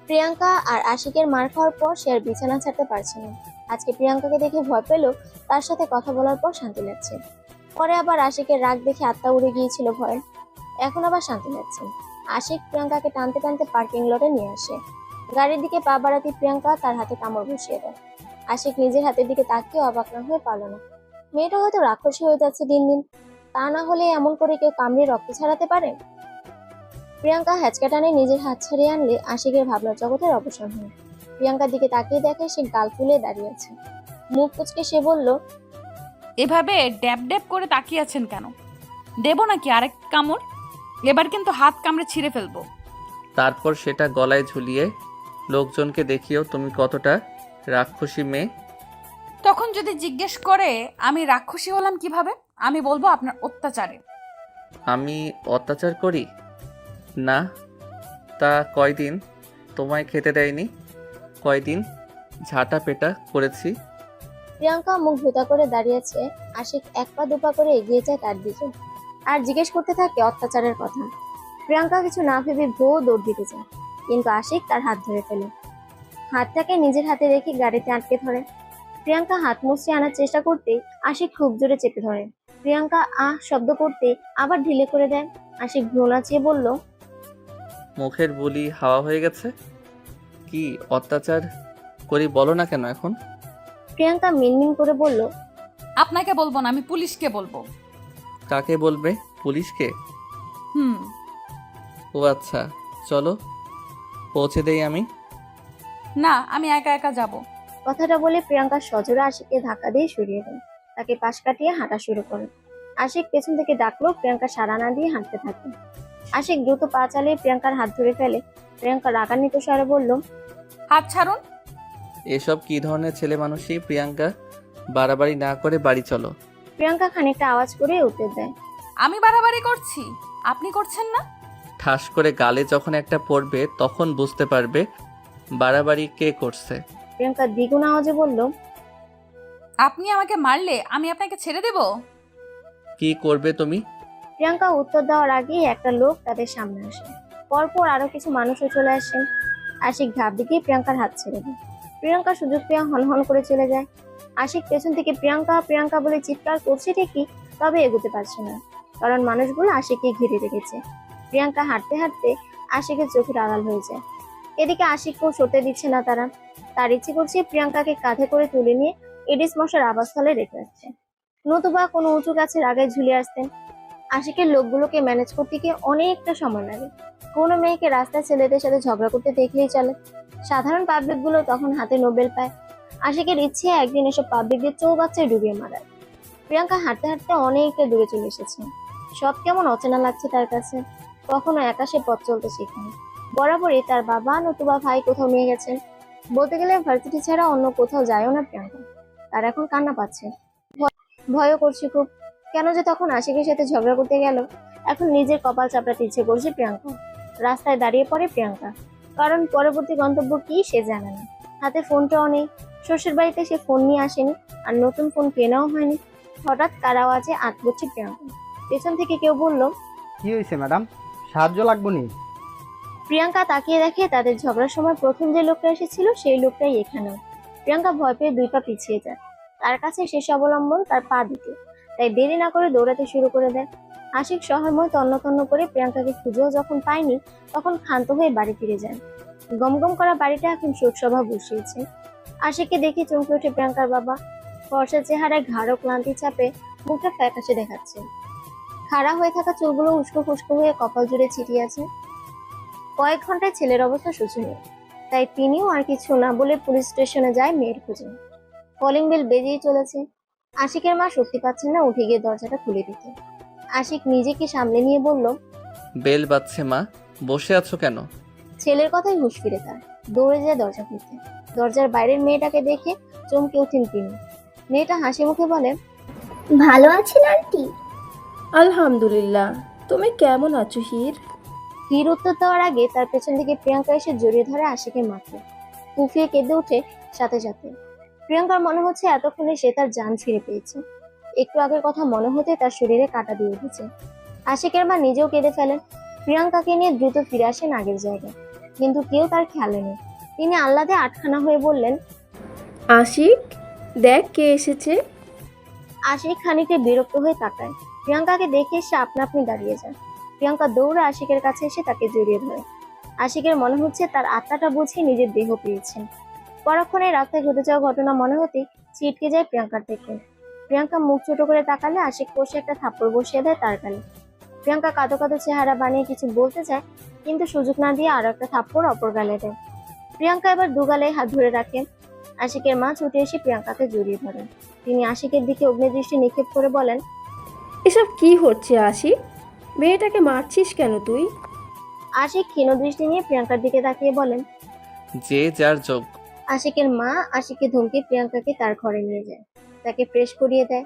প্রিয়াঙ্কা আর আশিকের মার খাওয়ার পর সে আর বিছানা ছাড়তে পারছে না। আজকে প্রিয়াঙ্কাকে দেখে ভয় পেল, তার সাথে কথা বলার পর শান্তি লাগছে। পরে আবার আশিকের রাগ দেখে আত্মা উড়ে গিয়েছিল ভয়ে, এখন আবার শান্তি লাগছে। আশিক প্রিয়াঙ্কাকে টানতে টানতে পার্কিং লটে নিয়ে আসে। গাড়ির দিকে পা বাড়াতে প্রিয়াঙ্কা তার হাতে কামড় বসিয়ে দেয়। আশিক নিজের হাতের দিকে তাকিয়ে অবাক না হয়ে পারল না। মেয়েটা হয়তো রাক্ষসী হয়ে যাচ্ছে দিন দিন, তা না হলে এমন করে কেউ কামড়ে রক্ত ছাড়াতে পারে? প্রিয়াঙ্কা হ্যাচকা টানে নিজের হাত ছাড়িয়ে আনলে আশিকের ভাবনার জগতের অবসান হয়। প্রিয়াঙ্কার দিকে তাকিয়ে দেখে সে গাল ফুলে দাঁড়িয়ে আছে। মুখ কুচকে সে বলল, এভাবে ড্যাব ড্যাব করে তাকিয়ে আছেন কেন? দেবো নাকি আরেক কামড়? এবার কিন্তু হাত কামড়ে ছিঁড়ে ফেলবো। তারপর সেটা গলায় ঝুলিয়ে লোকজনকে দেখিও তুমি কতটা রাক্ষসী মেয়ে। তখন যদি জিজ্ঞেস করে আমি রাক্ষসী হলাম কিভাবে, আমি বলবো আপনার অত্যাচারে। আমি অত্যাচার করি না? তা কয়দিন তোমায় খেতে দেয়নি? কয়দিন ঝাঁটা পেটা করেছি? প্রিয়াঙ্কা মুখ ভোতা করে দাঁড়িয়েছে। আশিক এক পা দুপা করে এগিয়ে যায় তার দিকে আর জিজ্ঞেস করতে থাকে অত্যাচারের কথা। প্রিয়াঙ্কা কিছু না ভেবে ভোঁ দৌড় দিতে যায়, কিন্তু আশিক তার হাত ধরে ফেলে। হাতটাকে নিজের হাতে রেখে গাড়িতে আটকে ধরে। প্রিয়াঙ্কা হাত মুছিয়ে আনার চেষ্টা করতে আশিক খুব জোরে চেপে ধরে। প্রিয়াঙ্কা আহ শব্দ করতে আবার ঢিলে করে দেয়। আশিক ভ্রু নাচিয়ে বলল, মুখের বুলি হাওয়া হয়ে গেছে। কি অত্যাচার করি বলো না কেন এখন? প্রিয়াঙ্কা মিনমিন করে বলল, আপনাকে বলবো না, আমি পুলিশকে বলবো। কাকে বলবে? পুলিশকে? হুম। ও আচ্ছা, চলো পৌঁছে দেই আমি। না, আমি একা একা যাব। কথাটা বলে প্রিয়াঙ্কা সজোরে আশিককে ধাক্কা দিয়ে সরিয়ে দেয়। তাকে পাশ কাটিয়ে হাঁটা শুরু করে। আশিক পেছন থেকে ডাকলো, প্রিয়াঙ্কা সাড়া না দিয়ে হাঁটতে থাকে। আশিক দ্রুত পা চালিয়ে প্রিয়াঙ্কার হাত ধরে ফেলে। প্রিয়াঙ্কা রাগান্বিত স্বরে বলল, হাত ছাড়ুন। এসব কি ধরনের ছেলে মানুষই? প্রিয়াঙ্কা, বাড়াবাড়ি না করে বাড়ি চলো। প্রিয়াঙ্কা খানিকটা আওয়াজ করে উত্তর দেয়, আমি বাড়াবাড়ি করছি, আপনি করছেন না? ঠাস করে গালে যখন একটা পড়বে তখন বুঝতে পারবে বাড়াবাড়ি কে করছে। প্রিয়াঙ্কা দ্বিগুণ আওয়াজে বলল, আপনি আমাকে মারলে আমি আপনাকে ছেড়ে দেব? কি করবে তুমি? প্রিয়াঙ্কা উত্তর দেওয়ার আগেই একটা লোক তাদের সামনে আসে। পরপর আরো কিছু মানুষও চলে আসেন। আশিক ঝাঁপ দিয়ে প্রিয়াঙ্কার হাত ছেড়ে দেয়। প্রিয়াঙ্কা সুযোগ পেয়ে হনহন করে চলে যায়। আশিক পেছন থেকে প্রিয়াঙ্কা প্রিয়াঙ্কা বলে চিৎকার করছে ঠিকই, তবে এগোতে পারছে না, কারণ মানুষগুলো আশিককে ঘিরে রেখেছে। প্রিয়াঙ্কা হাঁটতে হাঁটতে আশিকের চোখের আড়াল হয়ে যায়। এদিকে আশিককেও সরতে দিচ্ছে না তারা। তার ইচ্ছে করছে প্রিয়াঙ্কাকে কাঁধে করে তুলে নিয়ে এডিস মশার আবাসস্থলে রেখে আসছে, নতুবা কোনো উঁচু গাছের আগায় ঝুলে আসতেন। আশিকের লোকগুলোকে ম্যানেজ করতে গিয়ে অনেকটা সময় লাগে। কোনো মেয়েকে রাস্তায় ছেলেদের সাথে ঝগড়া করতে দেখলেই চলে। সাধারণ পাবলিক গুলো তখন হাতে নোবেল পায়। আশিকের ইচ্ছে একদিন এসব পাবলিকদের চৌবাচ্চায় ডুবিয়ে মারায়। প্রিয়াঙ্কা হাঁটতে হাঁটতে অনেকটা দূরে চলে এসেছে। সব কেমন অচেনা লাগছে তার কাছে। কখনো একা সে পথ চলতে শেখেনি। বরাবরই তার বাবা নতুবা ভাই কোথাও নিয়ে গেছেন। বলতে গেলে ভার্সিটি ছাড়া অন্য কোথাও যায়ও না প্রিয়াঙ্কা। তার এখন কান্না পাচ্ছে, ভয়ও করছে খুব। কেন যে তখন আশিকের সাথে ঝগড়া করতে গেল। এখন নিজের কপাল চাপড়াতে ইচ্ছে করছে প্রিয়াঙ্কা। রাস্তায় দাঁড়িয়ে পড়ে প্রিয়াঙ্কা, কারণ পরবর্তী গন্তব্য কি সে জানে না। হাতে ফোনটাও নেই। শ্বশুর বাড়িতে সে ফোন নিয়ে আসেনি, আর নতুন ফোন কেনাও হয়নি। হঠাৎ কার আওয়াজে আটবচ্ছে প্রিয়াঙ্কা। পেছন থেকে কেউ বলল, কি হয়েছে ম্যাডাম, সাহায্য লাগবে নি? প্রিয়াঙ্কা তাকিয়ে দেখে তাদের ঝগড়ার সময় প্রথম যে লোকটা এসেছিল সেই লোকটাই এখানেও। প্রিয়াঙ্কা ভয় পেয়ে 2 পা পিছিয়ে যায়। তার কাছে শেষ অবলম্বন তার পা দুটো, তাই দেরি না করে দৌড়াতে শুরু করে দেয়। আশিক শহরময় তন্ন তন্ন করে প্রিয়াঙ্কাকে খুঁজেও যখন পায়নি, তখন ক্ষান্ত হয়ে বাড়ি ফিরে যায়। গমগম করা বাড়িটা এখন শোকসভা বসিয়েছে। আশিককে দেখে চমকে ওঠে প্রিয়াঙ্কার বাবা। ফর্সা চেহারায় ঘাড় ক্লান্তি চাপে, মুখটা ফ্যাকাশে দেখাচ্ছে। খাড়া হয়ে থাকা চুলগুলো উস্কো খুস্কো হয়ে কপাল জুড়ে ছিটিয়ে আছে। কয়েক ঘন্টায় ছেলের অবস্থা শোচনীয়, তাই তিনিও আর কিছু না বলে পুলিশ স্টেশনে যায় মেয়ের খোঁজে। কলিং বেল বেজেই চলেছে। আশিকের মা শক্তি পাচ্ছেন না উঠে গিয়ে দরজাটা খুলে দিতে। আশিক নিজেকে সামলে নিয়ে বলল, বেল বাজছে মা, বসে আছো কেন? ছেলের কথাই হুঁশ ফিরে তার। দৌড়ে যায় দরজা খুলতে। দরজার বাইরের মেয়েটাকে দেখে চমকে ওঠেন তিনি। মেয়েটা হাসি মুখে বলে, ভালো আছেন আন্টি? আলহামদুলিল্লাহ, তুমি কেমন আছো হির? হির উত্তর দেওয়ার আগে তার পেছন থেকে প্রিয়াঙ্কা এসে জড়িয়ে ধরে আশিকের মাকে। ফুফিয়ে কেঁদে ওঠে সাথে সাথে। প্রিয়াঙ্কার মনে হচ্ছে এতক্ষণে সে তার জান ফিরে পেয়েছে। একটু আগের কথা মনে হতে তার শরীরে কাঁটা দিয়ে উঠেছে। আশিকের মা নিজেও কেঁদে ফেলেন। প্রিয়াঙ্কাকে নিয়ে দ্রুত ফিরে আসেন আগের জায়গায়, কিন্তু কেউ তার খেয়ালে নেই। তিনি আহ্লাদে আটখানা হয়ে বললেন, আশিক, দেখ কে এসেছে। আশিক খানিকটা বিরক্ত হয়ে তাকায়। প্রিয়াঙ্কাকে দেখে সে আপনা আপনি দাঁড়িয়ে যায়। প্রিয়াঙ্কা দৌড়ে আশিকের কাছে এসে তাকে জড়িয়ে ধরে। আশিকের মনে হচ্ছে তার আত্মাটা বুঝিয়ে নিজের দেহ পেয়েছেন। পরক্ষণে রাস্তায় ঘটে যাওয়া ঘটনা মনে হতেই ছিটকে যায় প্রিয়াঙ্কার থেকে। প্রিয়াঙ্কা মুখ ছোট করে তাকালে আশিক কষে একটা থাপ্পড় বসিয়ে দেয় তার গালে। প্রিয়াঙ্কা কাঁদো কাঁদো চেহারা বানিয়ে কিছু বলতে চায়, কিন্তু সুযোগ না দিয়ে আরো একটা থাপ্পড় অপর গালে দেয়। প্রিয়াঙ্কা এবার দুগালে হাত ধরে রাখে। আশিকের মা ছুটে এসে প্রিয়াঙ্কাকে জড়িয়ে ধরেন। তিনি আশিকের দিকে অগ্নিদৃষ্টি নিক্ষেপ করে বলেন, এসব কি হচ্ছে আশিক? মেয়েটাকে মারছিস কেন তুই? আশিক ক্ষীণ দৃষ্টি নিয়ে প্রিয়াঙ্কার দিকে তাকিয়ে বলেন। যে যার যোগ। আশিকের মা আশিককে ধমকে প্রিয়াঙ্কাকে তার ঘরে নিয়ে যায়, তাকে ফ্রেশ করিয়ে দেয়।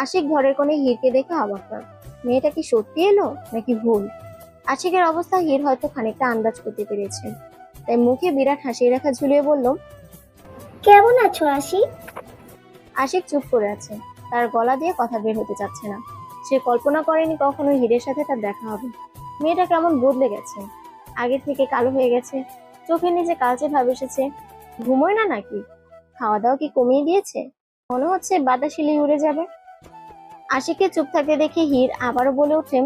আশিক ঘরের কোণে হীরকে দেখে অবাক হয়। মেয়েটা কি সত্যি এলো নাকি ভুল? আশিকের অবস্থা হীর হয়তো খানিকটা আন্দাজ করতে পেরেছে, তাই মুখে বিরাট হাসি রেখা ঝুলিয়ে বলল, কেমন আছো আশিক? আশিক চুপ করে আছে। তার গলা দিয়ে কথা বের হতে চাচ্ছে না। সে কল্পনা করেনি কখনো হীরের সাথে তার দেখা হবে। মেয়েটা কেমন বদলে গেছে, আগের থেকে কালো হয়ে গেছে, চোখের নিচে কালচে ভাব এসেছে। ঘুমোয় না নাকি? খাওয়া দাওয়া কি কমিয়ে দিয়েছে? মনে হচ্ছে বাতাসিলি উড়ে যাবে। আশিককে চুপ থাকতে দেখে হীর আবারও বলে ওঠেন,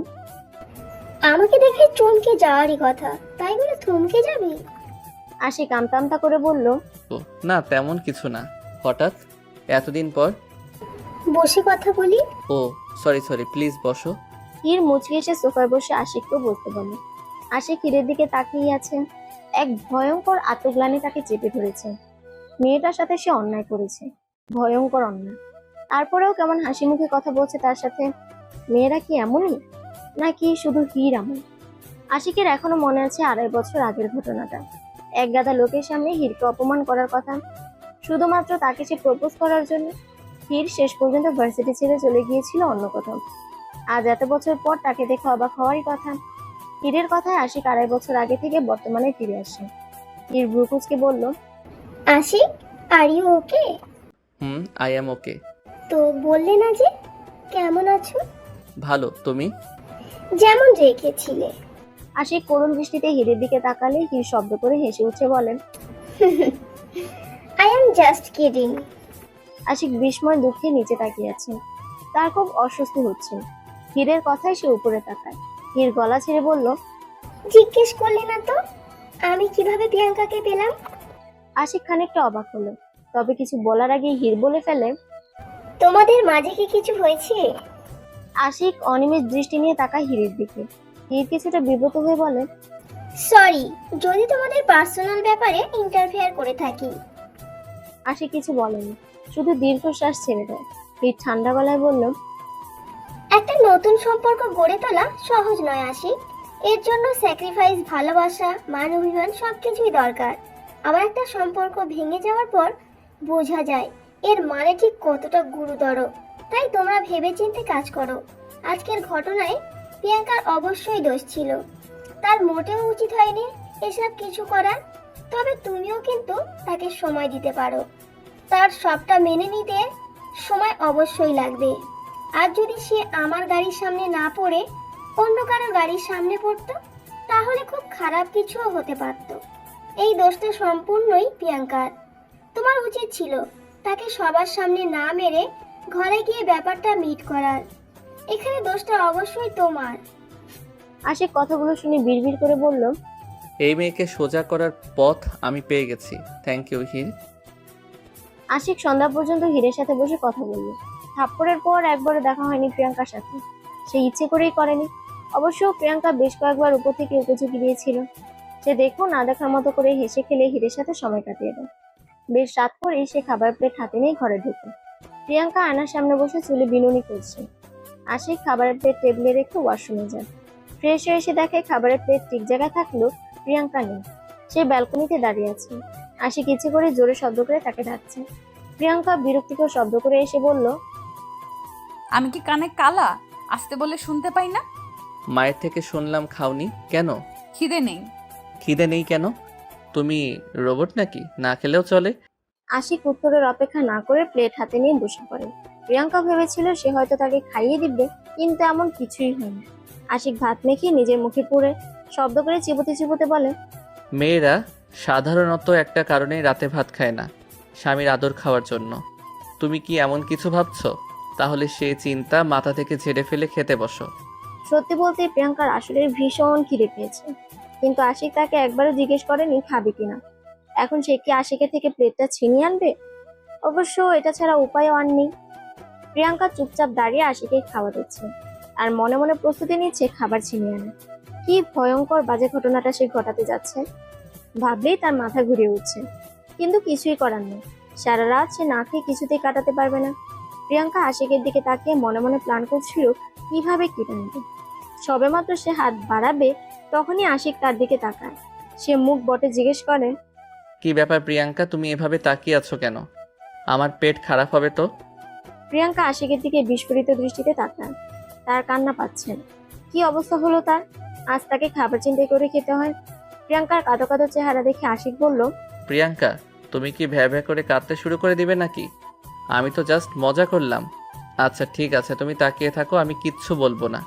আমাকে দেখে চমকে যাওয়ারই কথা, তাই বলে থমকে যাবি? আশিক আমতা আমতা করে বলল, ও না, তেমন কিছু না। হঠাৎ এতদিন পর। বসে কথা বলি। ও সরি প্লিজ বসো। হীর মুচকি এসে সোফায় বসে আশিককেও বসতে বলে। আশিক হীরের দিকে তাকিয়ে আছে। এক ভয়ঙ্কর আত্মগ্লানি তাকে চেপে ধরেছে। মেয়েটার সাথে সে অন্যায় করেছে, ভয়ঙ্কর অন্যায়। তারপরেও কেমন হাসি মুখে কথা বলছে তার সাথে। মেয়েরা কি এমনই, নাকি শুধু হীর এমন? আশিকের এখনো মনে আছে 2.5 বছর আগের ঘটনাটা। এক গাদা লোকের সামনে হীরকে অপমান করার কথা, শুধুমাত্র তাকে সে প্রপোজ করার জন্য। হীর শেষ পর্যন্ত ভার্সিটি ছেড়ে চলে গিয়েছিল অন্য কোথাও। আজ এত বছর পর তাকে দেখে অবাক হওয়ারই কথা। হীরের কথায় আশিক 2.5 বছর আগে থেকে বর্তমানে ফিরে আসে। হীর ব্রুকুচকে বলল, Ashiq, are you okay? I am okay. তো বললে না যে, কেমন আছো? ভালো, তুমি? যেমন রেখেছিলে। আশিক করুণ দৃষ্টিতে হীরের দিকে তাকালে হীর শব্দ করে হেসে উঠে বলেন, I am just kidding. Ashiq বিস্ময় দুঃখে নিচে তাকিয়ে আছে। তার খুব অস্বস্তি হচ্ছে। হীরের কথায় সে উপরে তাকায়। হীর গলা ছেড়ে বলল, জিজ্ঞেস করলে না তো আমি কিভাবে প্রিয়াঙ্কাকে পেলাম? আশিক খানিকটা অবাক হলো, তবে কিছু বলার আগে হীর বলে ফেলে, তোমাদের মাঝে কি কিছু হয়েছে? আশিক অনিমেষ দৃষ্টি নিয়ে তাকায় হীরের দিকে। হীর কিছুটা বিব্রত হয়ে বলে, সরি যদি তোমাদের পার্সোনাল ব্যাপারে ইন্টারফেয়ার করে থাকি। আশিক কিছু বলেনি, শুধু দীর্ঘশ্বাস ছেড়ে দেয়। হীর ঠান্ডা গলায় বলল, একটা নতুন সম্পর্ক গড়ে তোলা সহজ নয় আশিক। এর জন্য স্যাক্রিফাইস, ভালোবাসা, মান অভিমান সবকিছুই দরকার। আবার একটা সম্পর্ক ভেঙে যাওয়ার পর বোঝা যায় এর মানে ঠিক কতটা গুরুতর। তাই তোমরা ভেবেচিন্তে কাজ করো। আজকের ঘটনায় প্রিয়াঙ্কার অবশ্যই দোষ ছিল, তার মোটেও উচিত হয়নি এসব কিছু করার। তবে তুমিও কিন্তু তাকে সময় দিতে পারো। তার সবটা মেনে নিতে সময় অবশ্যই লাগবে। আর যদি সে আমার গাড়ির সামনে না পড়ে অন্য কারো গাড়ির সামনে পড়তো, তাহলে খুব খারাপ কিছুও হতে পারত। এই দোষটা সম্পূর্ণই প্রিয়াঙ্কার। তোমার উচিত ছিল তাকে সবার সামনে না মেরে ঘরে গিয়ে ব্যাপারটা মিট করার। এখানে দোষটা অবশ্যই তোমার। আশিক কথাগুলো শুনে বিড়বিড় করে বলল, এই মেয়েকে সোজা করার পথ আমি পেয়ে গেছি। Thank you Heer. আশিক সন্ধ্যা পর্যন্ত হীরের সাথে বসে কথা বলল। থাপ্পড়ের পর একবারও দেখা হয়নি প্রিয়াঙ্কার সাথে। সে ইচ্ছে করেই করেনি। অবশ্য প্রিয়াঙ্কা বেশ কয়েকবার উপর থেকে উপযোগী দিয়েছিল। সে দেখো না দেখার মতো করে হেসে খেলে হীরের সাথে সময় কাটিয়ে দেয়। বেশ রাত করেই সে খাবার প্লেট হাতে নিয়ে ঘরে ঢুকে। প্রিয়াঙ্কা আয়নার সামনে বসে চুলে বিনুনি করছে। আশিক খাবারের প্লেট টেবিলে রেখে ওয়াশরুমে যায়। ফ্রেশ হয়ে এসে দেখে খাবারের প্লেট ঠিক জায়গায় থাকলেও প্রিয়াঙ্কা নেই। সে ব্যালকনিতে দাঁড়িয়ে আছে। আশিক ইচ্ছে করে জোরে শব্দ করে তাকে ডাকছে। প্রিয়াঙ্কা বিরক্তিকর শব্দ করে এসে বলল, আমি কি কানে কালা? আসতে বলে শুনতে পাই না? মায়ের থেকে শুনলাম খাওনি কেন? খিদে নেই। খিদে নেই কেন? তুমি রোবট নাকি? না খেলেও চলে? আশিক উত্তরের অপেক্ষা না করে প্লেট হাতে নিয়ে বসে পড়ে। প্রিয়াঙ্কা ভেবেছিল সে হয়তো তাকে খাইয়ে দিবে, কিন্তু এমন কিছুই হয়নি। আশিক ভাত মেখে নিজের মুখে পুরে শব্দ করে চিবোতে চিবোতে বলে, মেয়েরা সাধারণত একটা কারণে রাতে ভাত খায় না, স্বামীর আদর খাওয়ার জন্য। তুমি কি এমন কিছু ভাবছো? তাহলে সে চিন্তা মাথা থেকে ঝেড়ে ফেলে খেতে বসো। সত্যি বলতে প্রিয়াঙ্কার আসলে ভীষণ খিদে পেয়েছে, কিন্তু আশিক তাকে একবারও জিজ্ঞেস করেনি খাবে কিনা। এখন সে কি আশিকের থেকে প্লেটটা ছিনিয়ে আনবে? অবশ্য এটা ছাড়া উপায়ও আর নেই। প্রিয়াঙ্কা চুপচাপ দাঁড়িয়ে আশিকে খাওয়া দিচ্ছে আর মনে মনে প্রস্তুতি নিচ্ছে খাবার ছিনিয়ে আনা। কি ভয়ঙ্কর বাজে ঘটনাটা সে ঘটাতে যাচ্ছে, ভাবলেই তার মাথা ঘুরে উঠছে। কিন্তু কিছুই করার নেই, সারা রাত সে না খেয়ে কিছুতেই কাটাতে পারবে না। প্রিয়াঙ্কা আশিকের দিকে তাকিয়ে মনে মনে প্ল্যান করছিল কিভাবে কেটে নেবে। সবেমাত্র সে হাত বাড়াবে তখনই আশিক তার দিকে তাকায়। সে মুখ বটে জিজ্ঞেস করে, কি ব্যাপার প্রিয়াঙ্কা, তুমি এভাবে তাকিয়ে আছো কেন? আমার পেট খারাপ হবে তো। প্রিয়াঙ্কা আশিকের দিকে বিস্ফোরিত দৃষ্টিতে তাকায়। তার কান্না পাচ্ছেন। কি অবস্থা হলো তার? আজ তাকে খাবার চিন্তা করে খেতে হয়। প্রিয়াঙ্কার কাঁদো কাঁদো চেহারা দেখে আশিক বলল, প্রিয়াঙ্কা, তুমি কি ভ্যা ভ্যা করে কাঁদতে শুরু করে দিবে নাকি? আমি তো জাস্ট মজা করলাম। আচ্ছা ঠিক আছে, তুমি তাকিয়ে থাকো, আমি কিচ্ছু বলবো না।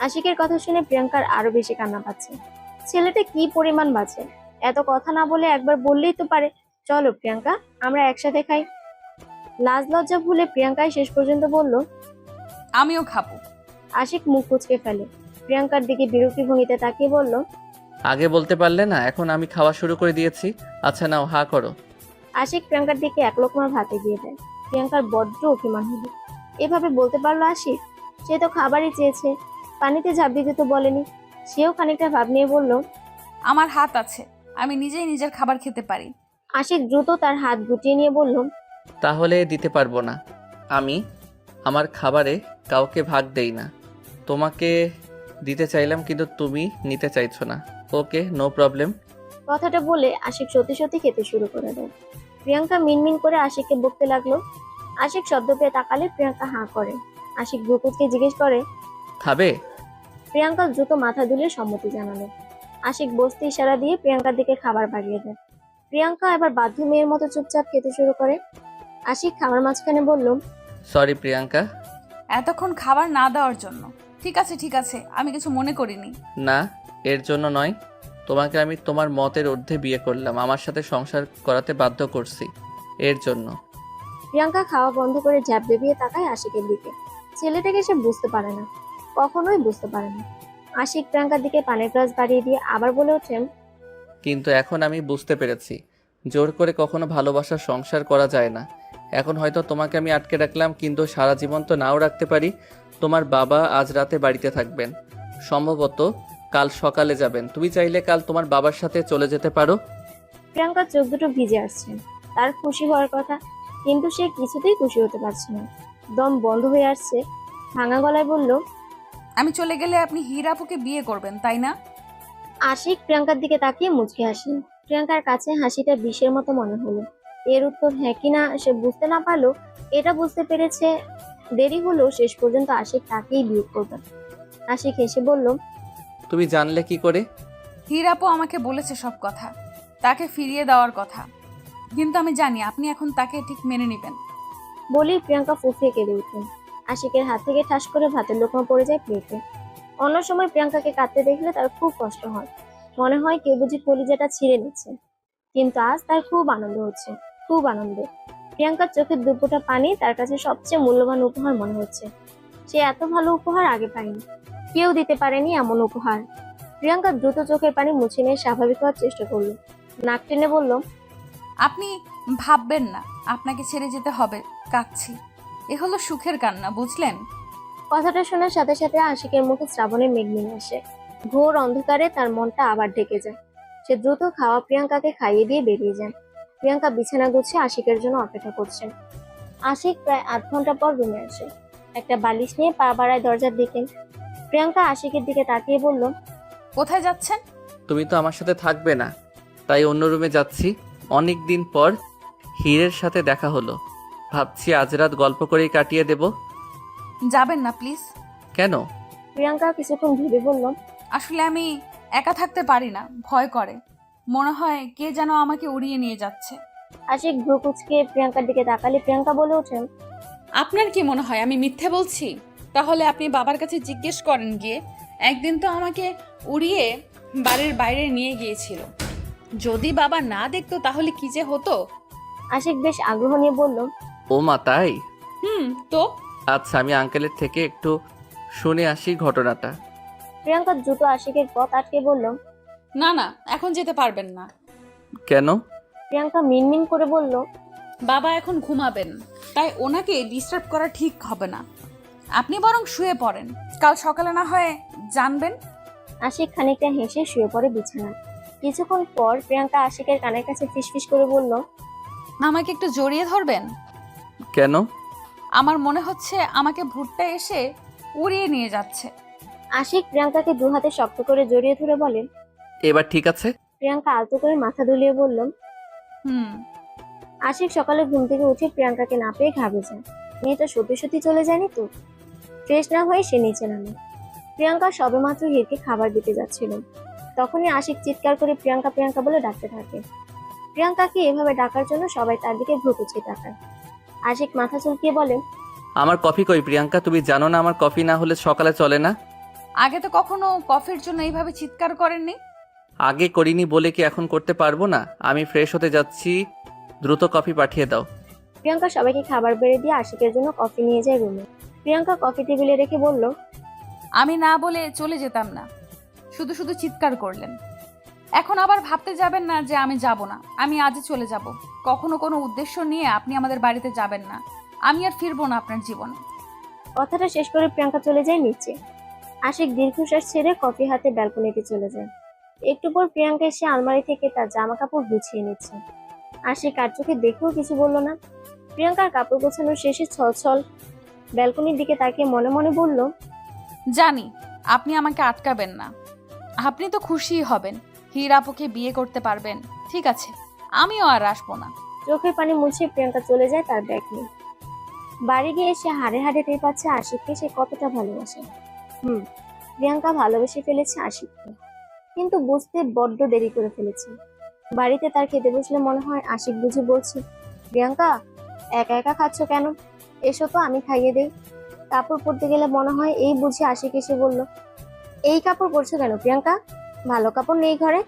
আশিকের কথা শুনে প্রিয়াঙ্কার আরো বেশি কান্না পাচ্ছে। ছেলেটা কি পরিমাণ বাঁচে, এত কথা না বলে একবার বললেই তো পারে, চলো প্রিয়াঙ্কা আমরা একসাথে খাই। লাজ লজ্জা ভুলে প্রিয়াঙ্কাই শেষ পর্যন্ত বলল, আমিও খাবো। আশিক মুখ কুঁচকে ফেলে। প্রিয়াঙ্কার দিকে বিরক্তি ভঙ্গিতে তাকিয়ে বলল, আগে বলতে পারলে না? এখন আমি খাওয়া শুরু করে দিয়েছি। আচ্ছা নাও, হা করো। আশিক প্রিয়াঙ্কার দিকে এক লোকমা ভাত এগিয়ে দেয়। প্রিয়াঙ্কার বড্ড অভিমান হলো। এভাবে বলতে পারলো আশিক? সে তো খাবারই চেয়েছে, পানিতে ঝাঁপ দিতে তো বলেনি। সেও খানিকটা ভাব নিয়ে বলল, আমার হাত আছে, আমি নিজেই নিজের খাবার খেতে পারি। আশিক দ্রুত তার হাত গুটিয়ে নিয়ে বলল, তাহলে দিতে পারবো না। আমি আমার খাবারে কাউকে ভাগ দেই না। তোমাকে দিতে চাইলাম কিন্তু তুমি নিতে চাইছো না। ওকে, নো প্রবলেম। কথাটা বলে আশিক সত্যি সত্যি খেতে শুরু করে দেয়। প্রিয়াঙ্কা মিনমিন করে আশিককে বকতে লাগলো। আশিক শব্দ পেয়ে তাকালে প্রিয়াঙ্কা হাঁ করে। আশিক ভ্রুকুচকে জিজ্ঞেস করে, খাবে? প্রিয়াঙ্কা দ্রুত মাথা দুলিয়ে সম্মতি জানালো। আশিক বসতে ইশারা দিয়ে প্রিয়াঙ্কার দিকে খাবার বাড়িয়ে দেয়। প্রিয়াঙ্কা এবার বাধ্য মেয়ের মতো চুপচাপ খেতে শুরু করে। আশিক খাবার মাঝখানে বলল, সরি প্রিয়াঙ্কা। এতক্ষণ খাবার না দেওয়ার জন্য। ঠিক আছে ঠিক আছে, আমি কিছু মনে করিনি। না, এর জন্য নয়। তোমাকে আমি তোমার মতের ঊর্ধ্বে বিয়ে করলাম, আমার সাথে সংসার করাতে বাধ্য করছি, এর জন্য। প্রিয়াঙ্কা খাওয়া বন্ধ করে ঝ্যাপ বেরিয়ে তাকায় আশিকের দিকে। ছেলেটাকে সে বুঝতে পারে না, কখনোই বুঝতে পারে না। আশিক প্রিয়াঙ্কার দিকে পানির গ্লাস বাড়িয়ে দিয়ে আবার বলে ওঠেন, কিন্তু এখন আমি বুঝতে পেরেছি, জোর করে কখনো ভালোবাসার সংসার করা যায় না। এখন হয়তো তোমাকে আমি আটকে রাখলাম, কিন্তু সারা জীবন তো নাও রাখতে পারি। তোমার বাবা আজ রাতে বাড়িতে থাকবেন, সম্ভবত কাল সকালে যাবেন। তুমি চাইলে কাল তোমার বাবার সাথে চলে যেতে পারো। প্রিয়াঙ্কার চোখ দুটো ভিজে আসছে। তার খুশি হওয়ার কথা, কিন্তু সে কিছুতেই খুশি হতে পারছে না। দম বন্ধ হয়ে আসছে। ভাঙা গলায় বলল, আমি চলে গেলে আপনি হীরাপুকে বিয়ে করবেন, তাই না? আশিক প্রিয়াঙ্কার দিকে তাকিয়ে মুচকে হাসেন। প্রিয়াঙ্কার কাছে হাসিটা বিষের মতো মনে হলো। এর উত্তর হ্যাঁ কিনা সে বুঝতে না পারলো, এটা বুঝতে পেরেছে। দেরি হলেও শেষ পর্যন্ত আশিক তাকেই বিয়ে করবে। আশিক হেসে বলল, তুমি জানলে কি করে? হীরাপু আমাকে বলেছে সব কথা, তাকে ফিরিয়ে দেওয়ার কথা। কিন্তু আমি জানি আপনি এখন তাকে ঠিক মেনে নেবেন। বলেই প্রিয়াঙ্কা ফুফিয়ে কেঁদে উঠলেন। আশিকের হাত থেকে ঠাস করে ভাতের লোকমা পড়ে যায় প্লেটে। অন্য সময় প্রিয়াঙ্কাকে কাঁদতে দেখলে তার খুব কষ্ট হয়, মনে হয় কেউ বুঝি কলিজাটা ছিঁড়ে নিচ্ছে। কিন্তু আজ তার খুব আনন্দ হচ্ছে, খুব আনন্দ। প্রিয়াঙ্কার চোখের দুপুরটা পানি তার কাছে সবচেয়ে মূল্যবান উপহার মনে হচ্ছে। সে এত ভালো উপহার আগে পায়নি, কেউ দিতে পারেনি এমন উপহার। প্রিয়াঙ্কা দ্রুত চোখের পানি মুছে নিয়ে স্বাভাবিক হওয়ার চেষ্টা করলো। নাক টেনে বলল, আপনি ভাববেন না আপনাকে ছেড়ে যেতে হবে, কাঁদছি। এ হলো সুখের কান্না, বুঝলেন? কথাটা শোনার সাথে সাথে আশিকের মুখে শ্রাবণের মেঘ নেমে আসে। ঘোর অন্ধকারে তার মনটা আবার ঢেকে যায়। সে দ্রুত খাওয়া প্রিয়াঙ্কাকে খাইয়ে দিয়ে বেরিয়ে যান। প্রিয়াঙ্কা বিছানা গুছিয়ে আশিকের জন্য অপেক্ষা করছেন। আশিক প্রায় 8 ঘন্টা পর রুমে আসে। একটা বালিশ নিয়ে পা বাড়ায় দরজার দিকে। প্রিয়াঙ্কা আশিকের দিকে তাকিয়ে বলল, কোথায় যাচ্ছেন? তুমি তো আমার সাথে থাকবে না, তাই অন্য রুমে যাচ্ছি। অনেক দিন পর হীরের সাথে দেখা হলো, ভাবছি আজ রাত গল্প করেই কাটিয়ে দেব। যাবেন না প্লিজ। কেন? প্রিয়াঙ্কা কিছুক্ষণ ভেবে বলল, আসলে আমি একা থাকতে পারি না, ভয় করে। মনে হয় কে যেন আমাকে উড়িয়ে নিয়ে যাচ্ছে। আশিক ভ্রু কুঁচকে প্রিয়াঙ্কার দিকে তাকালে প্রিয়াঙ্কা বলে ওঠেন, আপনার কি মনে হয় আমি মিথ্যে বলছি? তাহলে আপনি বাবার কাছে জিজ্ঞেস করেন গিয়ে। একদিন তো আমাকে উড়িয়ে বাড়ির বাইরে নিয়ে গিয়েছিল। যদি বাবা না দেখতো তাহলে কি যে হতো। আশিক বেশ আগ্রহ নিয়ে বলল, ও মা, তাই? তো আচ্ছা, আমি আঙ্কেলের থেকে একটু শুনে আসি ঘটনাটা। প্রিয়াঙ্কা দ্রুত আশিকের পথ আটকে বলল। না না, এখন যেতে পারবেন না। কেন? প্রিয়াঙ্কা মিনমিন করে বলল। বাবা এখন ঘুমাবেন, তাই ওনাকে ডিস্টার্ব করা ঠিক হবে না। আপনি বরং শুয়ে পড়েন, কাল সকালে না হয় জানবেন। আশিক খানিকটা হেসে শুয়ে পড়ে বিছানায়। কিছুক্ষণ পর প্রিয়াঙ্কা আশিকের কানের কাছে ফিসফিস করে বলল। আমাকে একটু জড়িয়ে ধরবেন? কেন? আমার মনে হচ্ছে আমাকে ভুট্টা এসে উড়িয়ে নিয়ে যাচ্ছে। আশিক প্রিয়াঙ্কাকে দু হাতে শক্ত করে জড়িয়ে ধরে বলে। এবার ঠিক আছে? প্রিয়াঙ্কা আলতো করে মাথা দুলিয়ে বলল। হুম। আশিক সকালে ঘুম থেকে উঠে প্রিয়াঙ্কাকে না পেয়ে ঘাবড়ে যায়। মেয়েটা সত্যি সত্যি চলে যায়নি তো? ফ্রেশ না হয়ে সে নিচে নামে। প্রিয়াঙ্কা সবেমাত্র হিরকে খাবার দিতে যাচ্ছিল, তখনই আশিক চিৎকার করে প্রিয়াঙ্কা প্রিয়াঙ্কা বলে ডাকতে থাকে। প্রিয়াঙ্কাকে এভাবে ডাকার জন্য সবাই তার দিকে ভ্রু কুঁচকে তাকায়। আশিক মাথা চুলকিয়ে বলে। আমার কফি কই প্রিয়াঙ্কা? তুমি জানো না আমার কফি না হলে সকালে চলে না? আগে তো কখনো কফির জন্য এইভাবে চিৎকার করেননি। আগে করিনি বলে কি এখন করতে পারবো না? আমি ফ্রেশ হতে যাচ্ছি, দ্রুত কফি পাঠিয়ে দাও। প্রিয়াঙ্কা সবাইকে খাবার বেড়ে দিয়ে আশিকের জন্য কফি নিয়ে যায় রুমে। প্রিয়াঙ্কা কফি টেবিলে রেখে বলল। আমি না বলে চলে যেতাম না, শুধু শুধু চিৎকার করলেন। এখন আবার ভাবতে যাবেন না যে আমি যাব না। আমি আজই চলে যাব। কখনো কোনো উদ্দেশ্য নিয়ে আপনি আমাদের বাড়িতে যাবেন না। আমি আর ফিরবো না আপনার জীবনে। কথাটা শেষ করে প্রিয়াঙ্কা চলে যায় নিচে। আশিক দীর্ঘশ্বাস ছেড়ে কফি হাতে ব্যালকনিতে চলে যায়। একটু পর প্রিয়াঙ্কা এসে আলমারি থেকে তার জামা কাপড় গুছিয়ে নিচ্ছে। আশিক আর চোখে দেখেও কিছু বলল না। প্রিয়াঙ্কার কাপড় গোছানো শেষে ছল ব্যালকনির দিকে তাকিয়ে মনে মনে বলল। জানি আপনি আমাকে আটকাবেন না। আপনি তো খুশিই হবেন, হীর আপুকে বিয়ে করতে পারবেন। ঠিক আছে, আমিও আর আসবো না। চোখের পানি মুছে প্রিয়াঙ্কা চলে যায় তার ব্যাগ নিয়ে। বাড়ি গিয়ে এসে হাড়ে হাড়ে টের পাচ্ছে আশিককে সে কতটা ভালোবাসে। প্রিয়াঙ্কা ভালোবেসে ফেলেছে আশিককে, কিন্তু বুঝতে বড্ড দেরি করে ফেলেছে। বাড়িতে তার খেতে বসলে মনে হয় আশিক বুঝি বলছে, প্রিয়াঙ্কা একা একা খাচ্ছ কেন, এসো তো আমি খাইয়ে দেই। কাপড় পরতে গেলে মনে হয় এই বুঝি আশিক এসে বলল, এই কাপড় পরছো কেন প্রিয়াঙ্কা, ভালো কাপড় নেই ঘরে,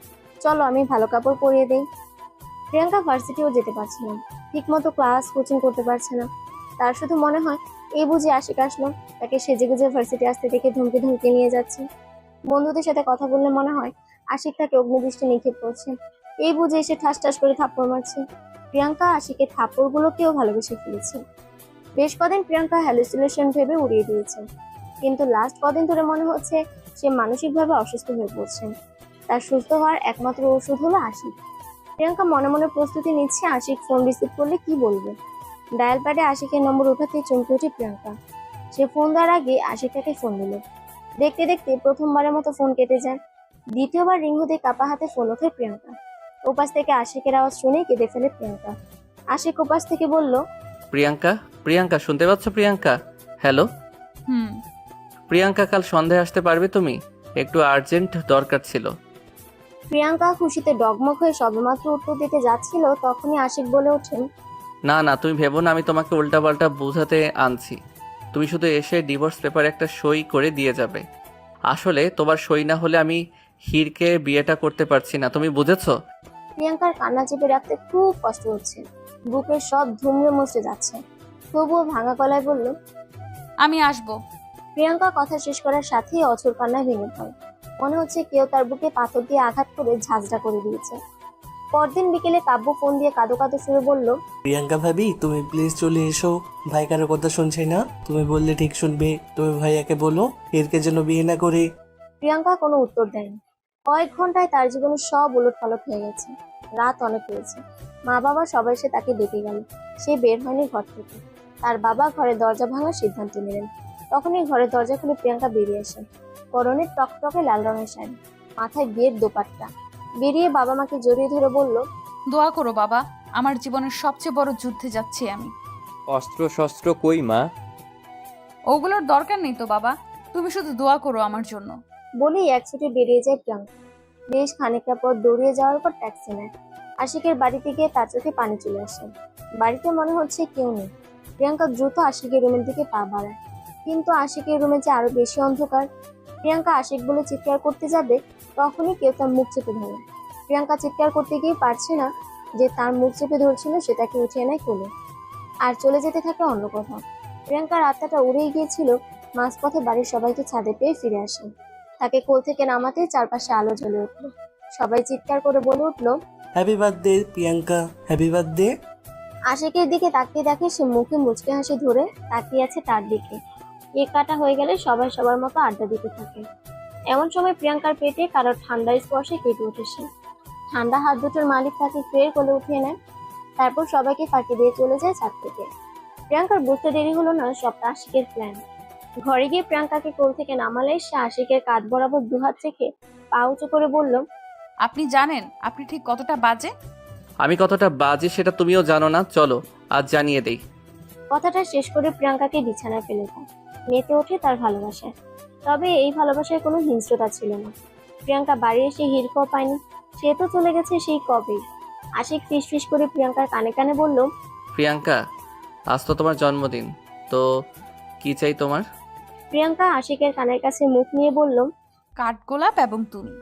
চলো আমি ভালো কাপড় পরিয়ে দেই। প্রিয়াঙ্কা ভার্সিটিও যেতে পারছে না, ঠিক মতো ক্লাস কোচিং করতে পারছে না। তার শুধু মনে হয় এই বুঝি আশিক আসলো, তাকে সেজে গুজে ভার্সিটি আসতে দেখে ধমকে ধমকে নিয়ে যাচ্ছে। বন্ধুদের সাথে কথা বললে মনে হয় আশিক তাকে অগ্নিদৃষ্টি নিক্ষেপ করছে, এই বুঝে এসে ঠাস ঠাস করে থাপ্পড় মারছে। প্রিয়াঙ্কা আশিকের থাপ্পড়গুলোকেও ভালোবেসে ফেলেছে। বেশ কদিন প্রিয়াঙ্কা হ্যালুসিনেশন ভেবে উড়িয়ে দিয়েছে, কিন্তু লাস্ট কদিন ধরে মনে হচ্ছে সে মানসিকভাবে অসুস্থ হয়ে পড়ছে। তার সুস্থ হওয়ার একমাত্র ওষুধ হলো আশিক। প্রিয়াঙ্কা মনে মনে প্রস্তুতি নিচ্ছে আশিক ফোন রিসিভ করলে কি বলবে। ডায়াল প্যাডে আশিকের নম্বর উঠাতেই চমকে ওঠে প্রিয়াঙ্কা। সে ফোন দেওয়ার আগে আশিক তাকে ফোন দিল। দেখতে দেখতে প্রথমবারের মতো ফোন কেটে যায়। দ্বিতীয়বার রিং হতে কাপা হাতে ফোন ওঠে প্রিয়াঙ্কা। ওপাশ থেকে আশিকের আওয়াজ শুনেই কেঁদে ফেলে প্রিয়াঙ্কা। আশিক ওপাশ থেকে বলল, প্রিয়াঙ্কা, প্রিয়াঙ্কা শুনতে পাচ্ছ প্রিয়াঙ্কা? হ্যালো হুম। প্রিয়াঙ্কা, কাল সন্ধ্যায় আসতে পারবে তুমি? একটু আর্জেন্ট দরকার ছিল। প্রিয়াঙ্কা খুশিতে ডগমগ হয়ে সবেমাত্র উত্তর দিতে যাচ্ছিল, তখনই আশিক বলে ওঠেন, না না, তুমি ভেবো না আমি তোমাকে উল্টাপাল্টা বোঝাতে আনছি। তুমি শুধু এসে ডিভোর্স পেপারে একটা সই করে দিয়ে যাবে। আসলে তোমার সই না হলে আমি হীরকে বিয়েটা করতে পারছি না, তুমি বুঝেছো? প্রিয়াঙ্কার কান্না চেপে রাখতে খুব কষ্ট হচ্ছে, বুকের সব ধুমড়ে মুচড়ে যাচ্ছে। তবুও ভাঙা গলায় বলল, আমি আসবো। প্রিয়াঙ্কা কথা শেষ করার সাথেই অঝোর কান্নায় ভেঙে পড়ে। মনে হচ্ছে কেউ তার বুকে পাথর দিয়ে আঘাত করে ঝাঁঝরা করে দিয়েছে। পরদিন বিকেলে কাব্য ফোন দিয়ে কাঁদো কাঁদো সুরে বলল, প্রিয়াঙ্কা ভাবি তুমি প্লিজ চলে এসো, ভাই কারো কথা শুনছে না, তুমি বললে ঠিক শুনবে। তুমি ভাইয়াকে বলো এরকে যেন বিয়ে না করে। প্রিয়াঙ্কা কোনো উত্তর দেয়নি। কয়েক ঘন্টায় তার জীবনে সব উলটপালট হয়ে গেছে। রাত অনেক হয়েছে, মা বাবা সবাই এসে তাকে ডেকে গেল। সে বের হয়নি ঘর থেকে। তার বাবা ঘরে দরজা ভাঙার সিদ্ধান্ত নিলেন। তখনই ঘরের দরজা খুলে প্রিয়াঙ্কা বেরিয়ে আসে। পরনে টকটকে লাল রঙের শাড়ি, মাথায় বিয়ের দোপাট্টা। বেরিয়ে বাবা মাকে জড়িয়ে ধরে বলল, দোয়া করো বাবা, আমার জীবনের সবচেয়ে বড় যুদ্ধে যাচ্ছি আমি। অস্ত্র শস্ত্র কই মা? ওগুলোর দরকার নেই তো বাবা, তুমি শুধু দোয়া করো আমার জন্য। বলেই এক ছুটে বেরিয়ে যায় প্রিয়াঙ্কা। বেশ খানিকটা পথ দৌড়িয়ে যাওয়ার পর ট্যাক্সি নেয়। আশিকের বাড়িতে গিয়ে তার চোখে পানি চলে আসে। বাড়িতে মনে হচ্ছে কেউ নেই। প্রিয়াঙ্কা দ্রুত আশিকের রুমের দিকে পা বাড়ায়, কিন্তু আশিকের রুমে যে আরো বেশি অন্ধকার। প্রিয়াঙ্কা আশিক বলে চিৎকার করতে যাবে, তখনই কেউ তার মুখ চেপে ধরে। প্রিয়াঙ্কা চিৎকার করতে গিয়ে পারছে না, যে তার মুখ চেপে ধরছিল সে তাকে উঠিয়ে নেয় কোলে, আর চলে যেতে থাকে অন্য কোথাও। প্রিয়াঙ্কার আত্মাটা উড়েই গিয়েছিল মাঝপথে বাড়ির সবাইকে ছাদে পেয়ে ফিরে আসে। তাকে কোল থেকে নামাতেই চারপাশে আলো জ্বলে উঠলো। সবাই চিৎকার করে বলে উঠলো, happy birthday Priyanka, happy birthday. আশিকের দিকে তাকিয়ে দেখে সে মুখে মুচকে হাসি ধরে তাকিয়ে আছে তার দিকে। কেক কাটা হয়ে গেলে সবাই সবার মতো আড্ডা দিতে থাকে। এমন সময় প্রিয়াঙ্কার পেটে কারোর ঠান্ডা স্পর্শে কেঁপে উঠেছে। ঠান্ডা হাত দুটোর মালিক তাকে ফের কোলে উঠিয়ে নেয়, তারপর সবাইকে ফাঁকি দিয়ে চলে যায় ছাদ থেকে। প্রিয়াঙ্কার বুঝতে দেরি হলো না সবটা আশিকের প্ল্যান। ঘরে গিয়ে প্রিয়াঙ্কাকে কোল থেকে নামালে সে আশিকের কাঁধ বরাবর দুহাত রেখে পা উঁচু করে বলল, আপনি জানেন আপনি ঠিক কতটা বাজে? আমি কতটা বাজে সেটা তুমিও জানো না, চলো আজ জানিয়ে দেই। কথাটা শেষ করে প্রিয়াঙ্কাকে বিছানায় ফেলে দেয়। মেতে ওঠে তার ভালোবাসায়। তবে এই ভালোবাসায় কোনো হিংস্রতা ছিল না। প্রিয়াঙ্কা বাড়ি এসে হিড়কও পায়নি, সে তো চলে গেছে সেই কবেই। আশিক ফিসফিস করে প্রিয়াঙ্কার কানে কানে বলল, প্রিয়াঙ্কা, আজ তো তোমার জন্মদিন, তো কি চাই তোমার? প্রিয়াঙ্কা আশিকের কানের কাছে মুখ নিয়ে বলল, কাঠগোলাপ এবং তুমি।